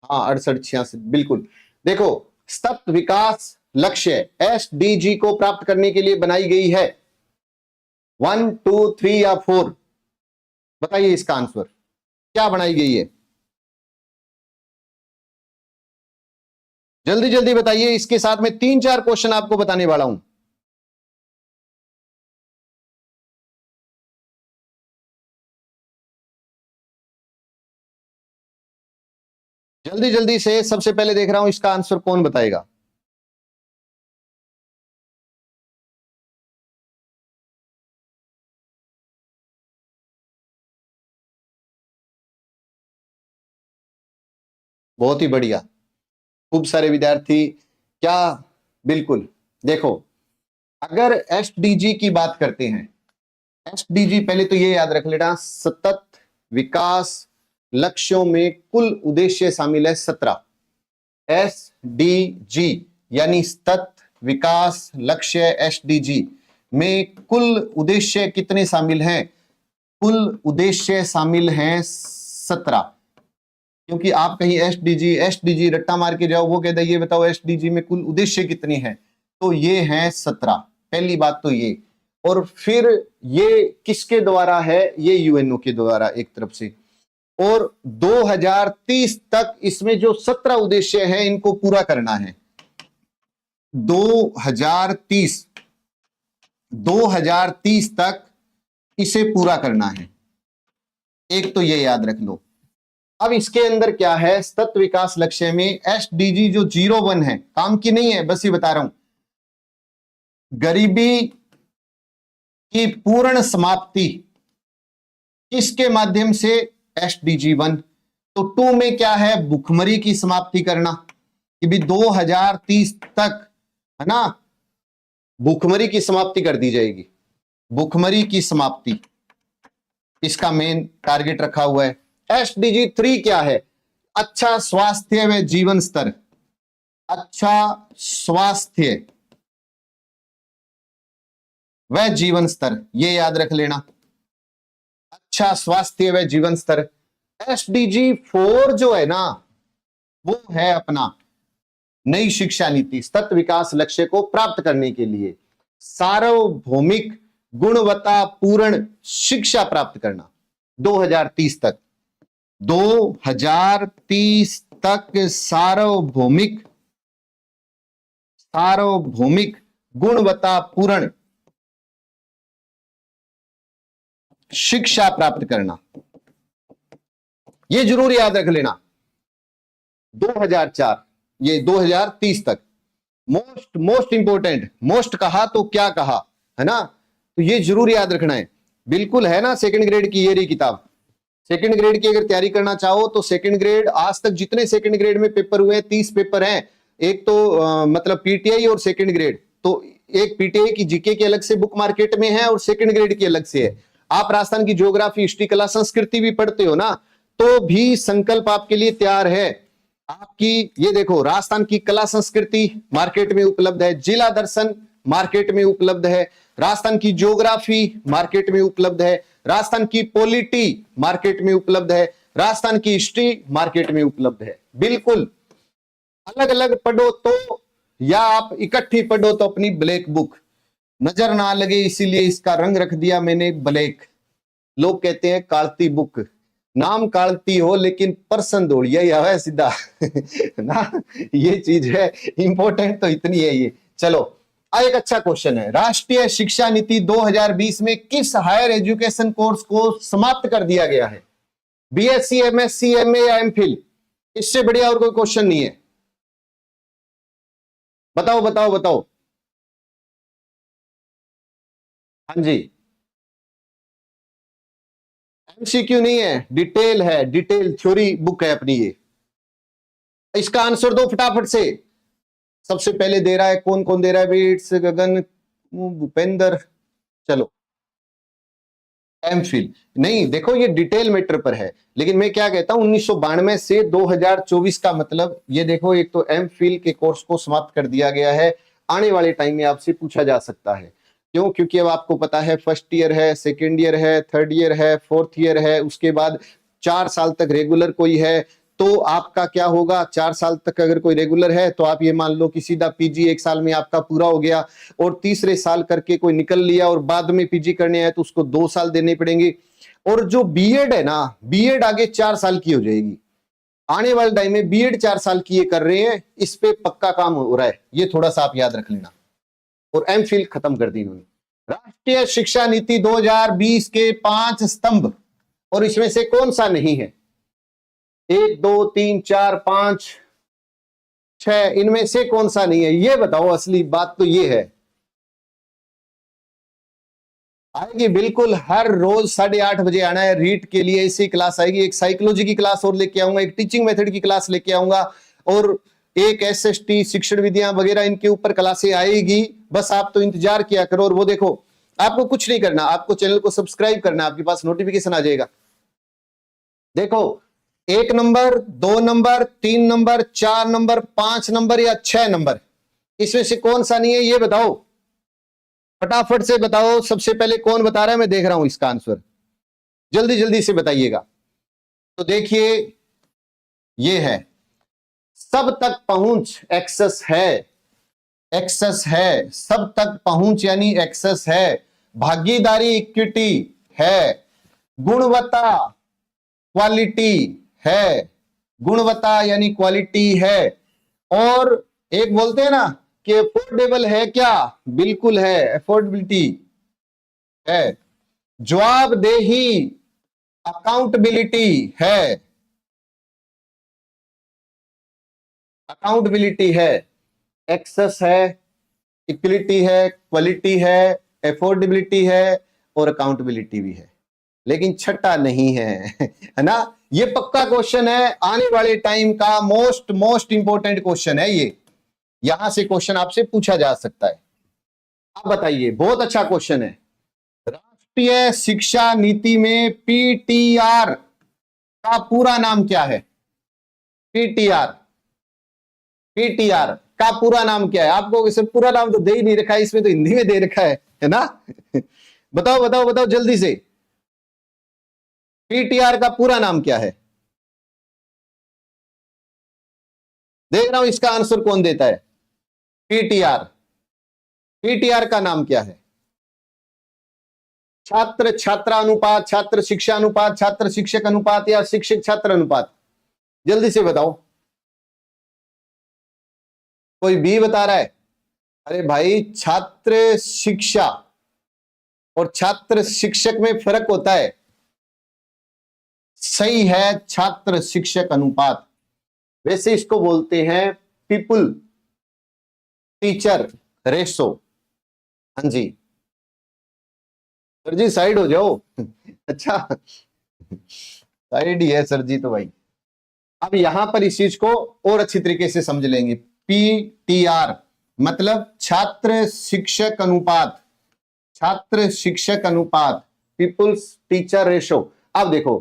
हाँ 68-86 बिल्कुल। देखो सतत विकास लक्ष्य SDG को प्राप्त करने के लिए बनाई गई है 1, 2, 3 या 4। बताइए इसका आंसर क्या बनाई गई है? जल्दी जल्दी बताइए। इसके साथ में 3-4 क्वेश्चन आपको बताने वाला हूं। जल्दी जल्दी से सबसे पहले देख रहा हूं इसका आंसर कौन बताएगा। बहुत ही बढ़िया, खूब सारे विद्यार्थी क्या बिल्कुल। देखो अगर SDG की बात करते हैं, SDG पहले तो ये याद रख लेना, सतत विकास लक्ष्यों में कुल उद्देश्य शामिल है 17। SDG यानी सतत विकास लक्ष्य SDG में कुल उद्देश्य कितने शामिल हैं? कुल उद्देश्य शामिल हैं 17। क्योंकि आप कहीं SDG रट्टा मार के जाओ, वो कहता है ये बताओ SDG में कुल उद्देश्य कितने हैं, तो ये हैं 17। पहली बात तो ये। और फिर ये किसके द्वारा है? ये UNO के द्वारा एक तरफ से। और 2030 तक इसमें जो 17 उद्देश्य हैं इनको पूरा करना है। 2030 तक इसे पूरा करना है। एक तो ये याद रख लो। अब इसके अंदर क्या है? सतत विकास लक्ष्य में SDG जो 01 है, काम की नहीं है, बस ये बता रहा हूं, गरीबी की पूर्ण समाप्ति किसके माध्यम से? SDG 1। तो 2 में क्या है? भूखमरी की समाप्ति करना, कि भी 2030 तक है ना भूखमरी की समाप्ति कर दी जाएगी। भूखमरी की समाप्ति इसका मेन टारगेट रखा हुआ है। SDG 3 क्या है? अच्छा स्वास्थ्य व जीवन स्तर। अच्छा स्वास्थ्य व जीवन स्तर, ये याद रख लेना, अच्छा स्वास्थ्य व जीवन स्तर। SDG 4 जो है ना वो है अपना नई शिक्षा नीति, सतत विकास लक्ष्य को प्राप्त करने के लिए सार्वभौमिक गुणवत्तापूर्ण शिक्षा प्राप्त करना 2030 तक। 2030 तक सार्वभौमिक गुणवत्तापूर्ण शिक्षा प्राप्त करना, ये जरूर याद रख लेना। 2004 ये 2030 तक। मोस्ट इंपोर्टेंट, मोस्ट कहा तो क्या कहा, है ना, तो ये जरूर याद रखना है। बिल्कुल है ना सेकंड ग्रेड की ये रही किताब। सेकंड ग्रेड की अगर तैयारी करना चाहो तो सेकंड ग्रेड आज तक जितने सेकंड ग्रेड में पेपर हुए 30 पेपर हैं। एक तो मतलब PTI और सेकंड ग्रेड, तो एक PTI की जीके की अलग से बुक मार्केट में है और सेकंड ग्रेड की अलग से है। आप राजस्थान की ज्योग्राफी, हिस्ट्री, कला, संस्कृति भी पढ़ते हो ना, तो भी संकल्प आपके लिए तैयार है। आपकी ये देखो, राजस्थान की कला संस्कृति मार्केट में उपलब्ध है, जिला दर्शन मार्केट में उपलब्ध है, राजस्थान की ज्योग्राफी मार्केट में उपलब्ध है, राजस्थान की पॉलिटी मार्केट में उपलब्ध है, राजस्थान की हिस्ट्री मार्केट में उपलब्ध है। बिल्कुल अलग अलग पढ़ो तो, या आप इकट्ठी पढ़ो तो अपनी ब्लैक बुक नजर ना लगे, इसीलिए इसका रंग रख दिया मैंने ब्लैक। लोग कहते हैं कालती बुक, नाम कालती हो लेकिन पर्सन दौड़िया ही है सीधा ना, ये चीज है इंपॉर्टेंट तो इतनी है ये। चलो एक अच्छा क्वेश्चन है, राष्ट्रीय शिक्षा नीति 2020 में किस हायर एजुकेशन कोर्स को समाप्त कर दिया गया है? बीएससी, एमएससी, एमए या एमफिल? इससे बढ़िया और कोई क्वेश्चन नहीं है। बताओ बताओ बताओ। हाँ जी, एमसीक्यू नहीं है, डिटेल है, डिटेल थ्योरी बुक है अपनी ये। इसका आंसर दो फटाफट से। सबसे पहले दे रहा है कौन कौन दे रहा है बेट्स? गगन, भूपेंद्र। चलो एमफिल नहीं, देखो ये डिटेल मैटर पर है, लेकिन मैं क्या कहता हूं 1992 से 2024 का मतलब ये देखो, एक तो एमफिल के कोर्स को समाप्त कर दिया गया है। आने वाले टाइम में आपसे पूछा जा सकता है, क्यों? क्योंकि अब आपको पता है फर्स्ट ईयर है, सेकेंड ईयर है, थर्ड ईयर है, फोर्थ ईयर है, उसके बाद 4 साल तक रेगुलर कोई है, तो आपका क्या होगा? 4 साल तक अगर कोई रेगुलर है तो आप ये मान लो कि सीधा पीजी 1 साल में आपका पूरा हो गया, और तीसरे साल करके कोई निकल लिया और बाद में पीजी करने आए तो उसको 2 साल देने पड़ेंगे। और जो बीएड है ना, बीएड आगे 4 साल की हो जाएगी। आने वाले टाइम में बीएड 4 साल की ये कर रहे हैं, इस पे पक्का काम हो रहा है, ये थोड़ा सा आप याद रख लेना। और एमफिल खत्म कर दी इन्होंने। राष्ट्रीय शिक्षा नीति 2020 के 5 स्तंभ, और इसमें से कौन सा नहीं है? 1 2 3 4 5 6, इनमें से कौन सा नहीं है? ये बताओ, असली बात तो ये है। आएगी बिल्कुल, हर रोज 8:30 बजे आना है रीट के लिए, ऐसी क्लास आएगी। एक साइकोलॉजी की क्लास और लेके आऊंगा, एक टीचिंग मेथड की क्लास लेके आऊंगा, और एक एसएसटी शिक्षण विधियां वगैरह इनके ऊपर क्लासें आएगी। बस आप तो इंतजार किया करो। और वो देखो, आपको कुछ नहीं करना, आपको चैनल को सब्सक्राइब करना, आपके पास नोटिफिकेशन आ जाएगा। देखो 1 number, 2 number, 3 number, 4 number, 5 number या 6 नंबर, इसमें से कौन सा नहीं है? ये बताओ, फटाफट से बताओ। सबसे पहले कौन बता रहा है? मैं देख रहा हूं इसका आंसर, जल्दी जल्दी से बताइएगा। तो देखिए ये है, सब तक पहुंच एक्सेस है, एक्सेस है, सब तक पहुंच यानी एक्सेस है, भागीदारी इक्विटी है, गुणवत्ता क्वालिटी है, गुणवत्ता यानी क्वालिटी है, और एक बोलते हैं ना कि अफोर्डेबल है, क्या? बिल्कुल है, अफोर्डेबिलिटी है, जवाबदेही अकाउंटेबिलिटी है, अकाउंटेबिलिटी है, एक्सेस है, इक्विलिटी है, क्वालिटी है, अफोर्डेबिलिटी है, और अकाउंटेबिलिटी भी है, लेकिन छठा नहीं है है ना? ये पक्का क्वेश्चन है, आने वाले टाइम का मोस्ट इंपोर्टेंट क्वेश्चन है ये, यहां से क्वेश्चन आपसे पूछा जा सकता है। आप बताइए, बहुत अच्छा क्वेश्चन है। राष्ट्रीय शिक्षा नीति में पीटीआर का पूरा नाम क्या है? पीटीआर, पीटीआर का पूरा नाम क्या है? आपको इसे पूरा नाम तो दे ही नहीं रखा है, इसमें तो हिंदी में दे रखा है ना? बताओ बताओ बताओ जल्दी से, पीटीआर का पूरा नाम क्या है? देख रहा हूं इसका आंसर कौन देता है। पीटीआर, पीटीआर का नाम क्या है? छात्र छात्रा अनुपात, छात्र शिक्षा अनुपात, छात्र शिक्षक अनुपात, या शिक्षक छात्र अनुपात? जल्दी से बताओ। कोई बी बता रहा है? अरे भाई, छात्र शिक्षा और छात्र शिक्षक में फर्क होता है। सही है, छात्र शिक्षक अनुपात। वैसे इसको बोलते हैं पीपल टीचर रेशो। हाँ जी सर जी, साइड हो जाओ अच्छा, साइड ही है सर जी तो भाई। अब यहां पर इस चीज को और अच्छी तरीके से समझ लेंगे। पीटीआर मतलब छात्र शिक्षक अनुपात, छात्र शिक्षक अनुपात, पीपुल्स टीचर रेशो। अब देखो,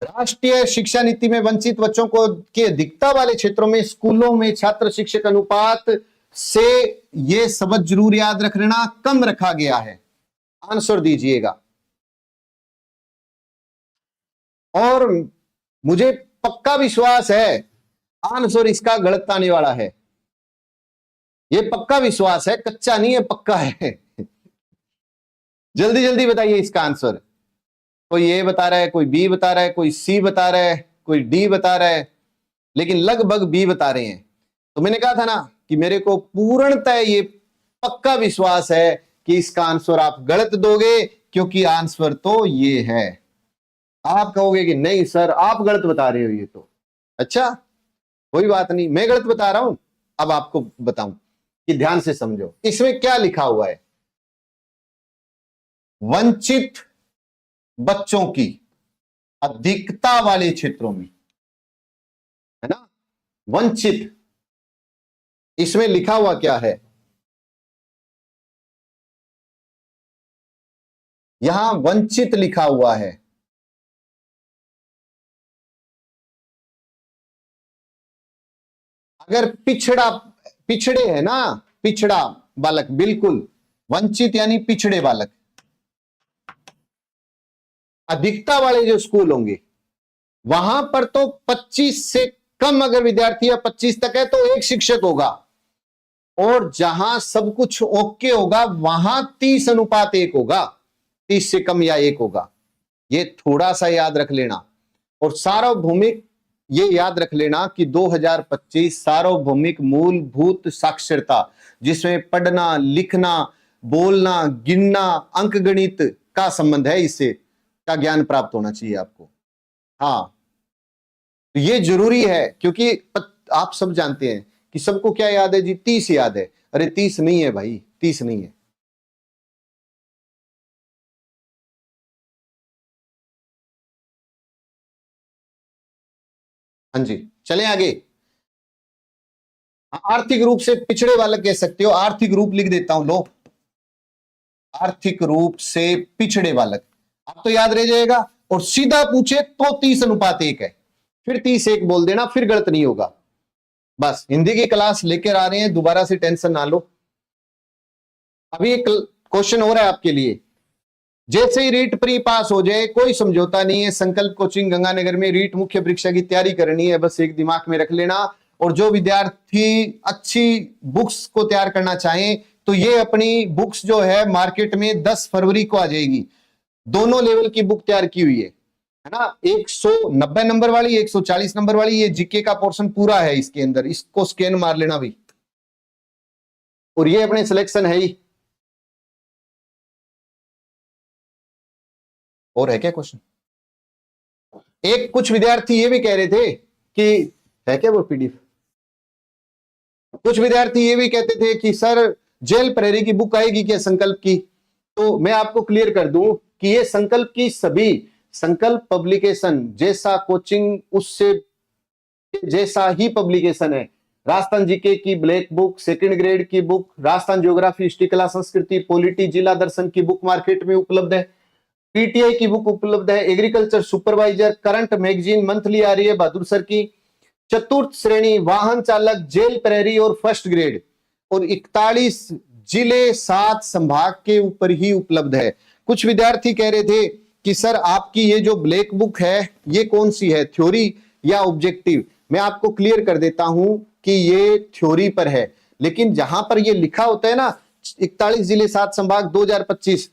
राष्ट्रीय शिक्षा नीति में वंचित बच्चों को की अधिकता वाले क्षेत्रों में स्कूलों में छात्र शिक्षक अनुपात से, ये शब्द जरूर याद रख लेना, कम रखा गया है। आंसर दीजिएगा। और मुझे पक्का विश्वास है आंसर इसका गलत आने वाला है। ये पक्का विश्वास है, कच्चा नहीं है, पक्का है। जल्दी जल्दी बताइए इसका आंसर। कोई ए बता रहा है, कोई बी बता रहा है, कोई सी बता रहा है, कोई डी बता रहा है, लेकिन लगभग बी बता रहे हैं। तो मैंने कहा था ना कि मेरे को पूर्णतः ये पक्का विश्वास है कि इसका आंसर आप गलत दोगे, क्योंकि आंसर तो ये है। आप कहोगे कि नहीं सर आप गलत बता रहे हो, ये तो अच्छा कोई बात नहीं, मैं गलत बता रहा हूं। अब आपको बताऊं कि ध्यान से समझो इसमें क्या लिखा हुआ है। वंचित बच्चों की अधिकता वाले क्षेत्रों में, है ना, वंचित, इसमें लिखा हुआ क्या है, यहां वंचित लिखा हुआ है। अगर पिछड़े है ना, पिछड़ा बालक, बिल्कुल वंचित यानी पिछड़े बालक, अधिकता वाले जो स्कूल होंगे वहां पर तो 25 से कम अगर विद्यार्थी या 25 तक है तो एक शिक्षक होगा, और जहां सब कुछ ओके होगा वहां 30:1 होगा, 30 से कम या 1 होगा। ये थोड़ा सा याद रख लेना। और सार्वभौमिक ये याद रख लेना कि 2025 सार्वभौमिक मूलभूत साक्षरता, जिसमें पढ़ना लिखना बोलना गिनना अंकगणित का संबंध है, इससे का ज्ञान प्राप्त होना चाहिए आपको। हाँ तो ये जरूरी है, क्योंकि आप सब जानते हैं कि सबको क्या याद है जी, 30 याद है। अरे 30 नहीं है भाई, 30 नहीं है। हाँ जी चलें आगे। आर्थिक रूप से पिछड़े बालक कह सकते हो, आर्थिक रूप लिख देता हूं, लो आर्थिक रूप से पिछड़े बालक, अब तो याद रह जाएगा। और सीधा पूछे तो 30:1 है, फिर 30:1 बोल देना, फिर गलत नहीं होगा। बस हिंदी की क्लास लेकर आ रहे हैं, दोबारा से टेंशन ना लो। अभी एक क्वेश्चन हो रहा है आपके लिए। जैसे ही रीट प्री पास हो जाए, कोई समझौता नहीं है, संकल्प कोचिंग गंगानगर में रीट मुख्य परीक्षा की तैयारी करनी है, बस एक दिमाग में रख लेना। और जो विद्यार्थी अच्छी बुक्स को तैयार करना चाहें तो ये अपनी बुक्स जो है मार्केट में 10 फरवरी को आ जाएगी। दोनों लेवल की बुक तैयार की हुई है ना, 190 नंबर वाली, 140 नंबर वाली। ये जीके का पोर्शन पूरा है इसके अंदर, इसको स्कैन मार लेना भाई। और ये अपने सिलेक्शन है ही। और है क्या क्वेश्चन? एक कुछ विद्यार्थी ये भी कह रहे थे कि है क्या वो पीडीएफ, कुछ विद्यार्थी ये भी कहते थे कि सर जेल प्रहरी की बुक आएगी क्या संकल्प की? तो मैं आपको क्लियर कर दूं कि ये संकल्प की सभी, संकल्प पब्लिकेशन जैसा कोचिंग उससे जैसा ही पब्लिकेशन है। राजस्थान जीके की ब्लैक बुक, सेकंड ग्रेड की बुक, राजस्थान ज्योग्राफी हिस्ट्री कला संस्कृति पॉलिटी जिला दर्शन की बुक मार्केट में उपलब्ध है, पीटीआई की बुक उपलब्ध है, agriculture supervisor, current magazine monthly आ रही है बहादुर सर की, चतुर्थ श्रेणी वाहन चालक, जेल प्रहरी और फर्स्ट ग्रेड, और 41 जिले 7 संभाग के ऊपर ही उपलब्ध है। कुछ विद्यार्थी कह रहे थे कि सर आपकी ये जो ब्लैक बुक है ये कौन सी है, थ्योरी या ऑब्जेक्टिव? मैं आपको क्लियर कर देता हूं कि ये थ्योरी पर है, लेकिन जहां पर ये लिखा होता है ना 41 जिले 7 संभाग 2025,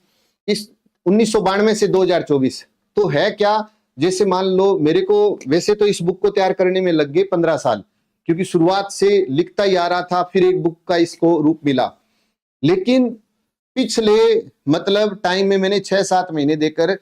इस 1992 से 2024, तो है क्या, जैसे मान लो मेरे को, वैसे तो इस बुक को तैयार करने में लग गए 15 साल, क्योंकि शुरुआत से लिखता ही आ रहा था, फिर एक बुक का इसको रूप मिला। लेकिन पिछले मतलब टाइम में मैंने 6-7 महीने देकर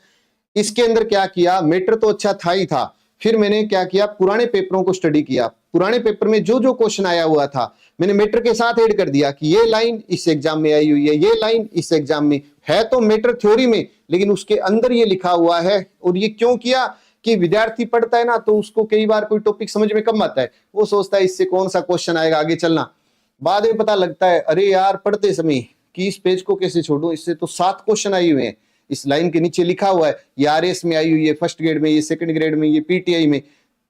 इसके अंदर क्या किया, मैटर तो अच्छा था ही था, फिर मैंने क्या किया, पुराने पेपरों को स्टडी किया। पुराने पेपर में जो जो क्वेश्चन आया हुआ था मैंने मैटर के साथ ऐड कर दिया कि ये लाइन इस एग्जाम में आई हुई है, ये लाइन इस एग्जाम में है, तो मैटर थ्योरी में, लेकिन उसके अंदर ये लिखा हुआ है। और ये क्यों किया कि विद्यार्थी पढ़ता है ना तो उसको कई बार कोई टॉपिक समझ में कम आता है, वो सोचता है इससे कौन सा क्वेश्चन आएगा आगे चलना, बाद में पता लगता है अरे यार पढ़ते समय कि इस पेज को कैसे छोड़ूं, इससे तो 7 क्वेश्चन आए हुए हैं, इस लाइन के नीचे लिखा हुआ है ये आरएस में आई हुई है, फर्स्ट ग्रेड में, ये सेकंड ग्रेड में, ये पीटीआई में।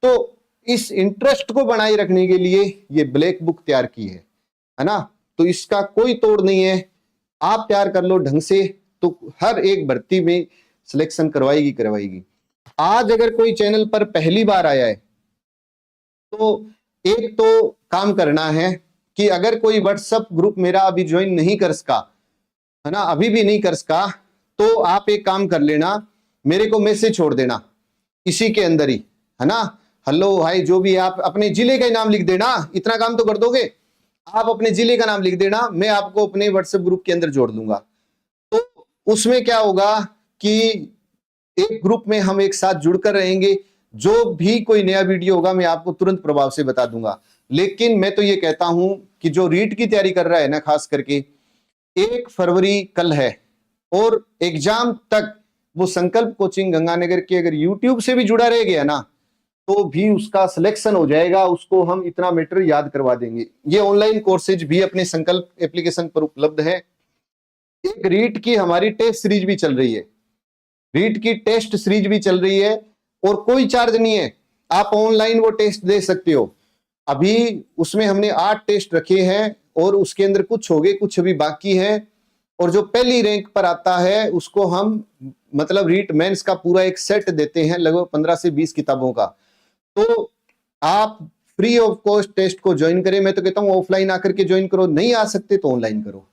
तो इस इंटरेस्ट को बनाए रखने के लिए ये ब्लैक बुक तैयार की है ना, तो इसका कोई तोड़ नहीं है। आप तैयार कर लो ढंग से तो हर एक भर्ती में सिलेक्शन करवाएगी। आज अगर कोई चैनल पर पहली बार आया है तो एक तो काम करना है कि अगर कोई व्हाट्सएप ग्रुप मेरा अभी ज्वाइन नहीं कर सका, है ना, अभी भी नहीं कर सका, तो आप एक काम कर लेना, मेरे को मैसेज छोड़ देना इसी के अंदर ही, है ना, हेलो हाय जो भी, आप अपने जिले का ही नाम लिख देना, इतना काम तो कर दोगे, आप अपने जिले का नाम लिख देना, मैं आपको अपने व्हाट्सएप ग्रुप के अंदर जोड़ दूंगा। तो उसमें क्या होगा कि एक ग्रुप में हम एक साथ जुड़कर रहेंगे, जो भी कोई नया वीडियो होगा मैं आपको तुरंत प्रभाव से बता दूंगा। लेकिन मैं तो ये कहता हूं कि जो रीट की तैयारी कर रहा है ना, खास करके 1 फरवरी कल है और एग्जाम तक वो संकल्प कोचिंग गंगानगर के अगर यूट्यूब से भी जुड़ा रह गया ना तो भी उसका सिलेक्शन हो जाएगा, उसको हम इतना मैटर याद करवा देंगे। ये ऑनलाइन कोर्सेज भी अपने संकल्प एप्लीकेशन पर उपलब्ध है। एक रीट की हमारी टेस्ट सीरीज भी चल रही है, रीट की टेस्ट सीरीज भी चल रही है और कोई चार्ज नहीं है, आप ऑनलाइन वो टेस्ट दे सकते हो। अभी उसमें हमने 8 टेस्ट रखे हैं और उसके अंदर कुछ हो गए, कुछ अभी बाकी है, और जो पहली रैंक पर आता है उसको हम मतलब रीट मेंस का पूरा एक सेट देते हैं, लगभग 15 से 20 किताबों का। तो आप फ्री ऑफ कॉस्ट टेस्ट को ज्वाइन करें। मैं तो कहता हूं ऑफलाइन आकर के ज्वाइन करो, नहीं आ सकते तो ऑनलाइन करो।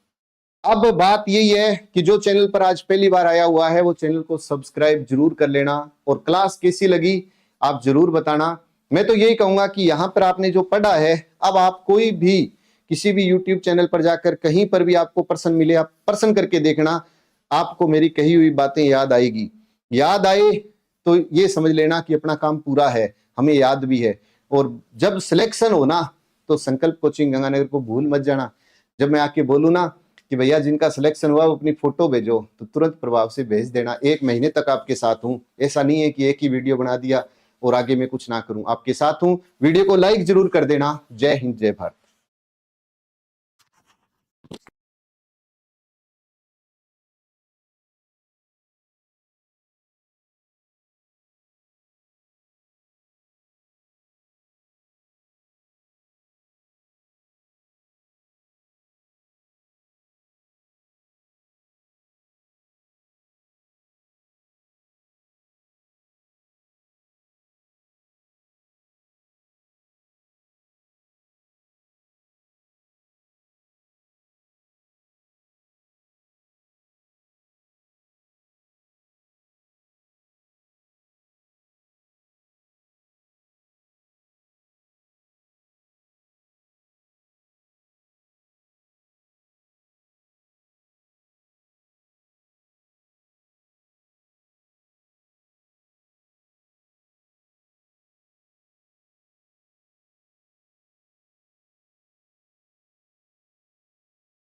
अब बात यही है कि जो चैनल पर आज पहली बार आया हुआ है वो चैनल को सब्सक्राइब जरूर कर लेना और क्लास कैसी लगी आप जरूर बताना। मैं तो यही कहूंगा कि यहां पर आपने जो पढ़ा है, अब आप कोई भी किसी भी यूट्यूब चैनल पर जाकर कहीं पर भी आपको पर्सन मिले, आप पर्सन करके देखना, आपको मेरी कही हुई बातें याद आएगी। याद आए तो ये समझ लेना कि अपना काम पूरा है, हमें याद भी है। और जब सिलेक्शन हो ना तो संकल्प कोचिंग गंगानगर को भूल मत जाना। जब मैं आके बोलूँ ना कि भैया जिनका सिलेक्शन हुआ वो अपनी फोटो भेजो, तो तुरंत प्रभाव से भेज देना। 1 महीने तक आपके साथ हूं, ऐसा नहीं है कि एक ही वीडियो बना दिया और आगे मैं कुछ ना करूं, आपके साथ हूं। वीडियो को लाइक जरूर कर देना। जय हिंद, जय भारत।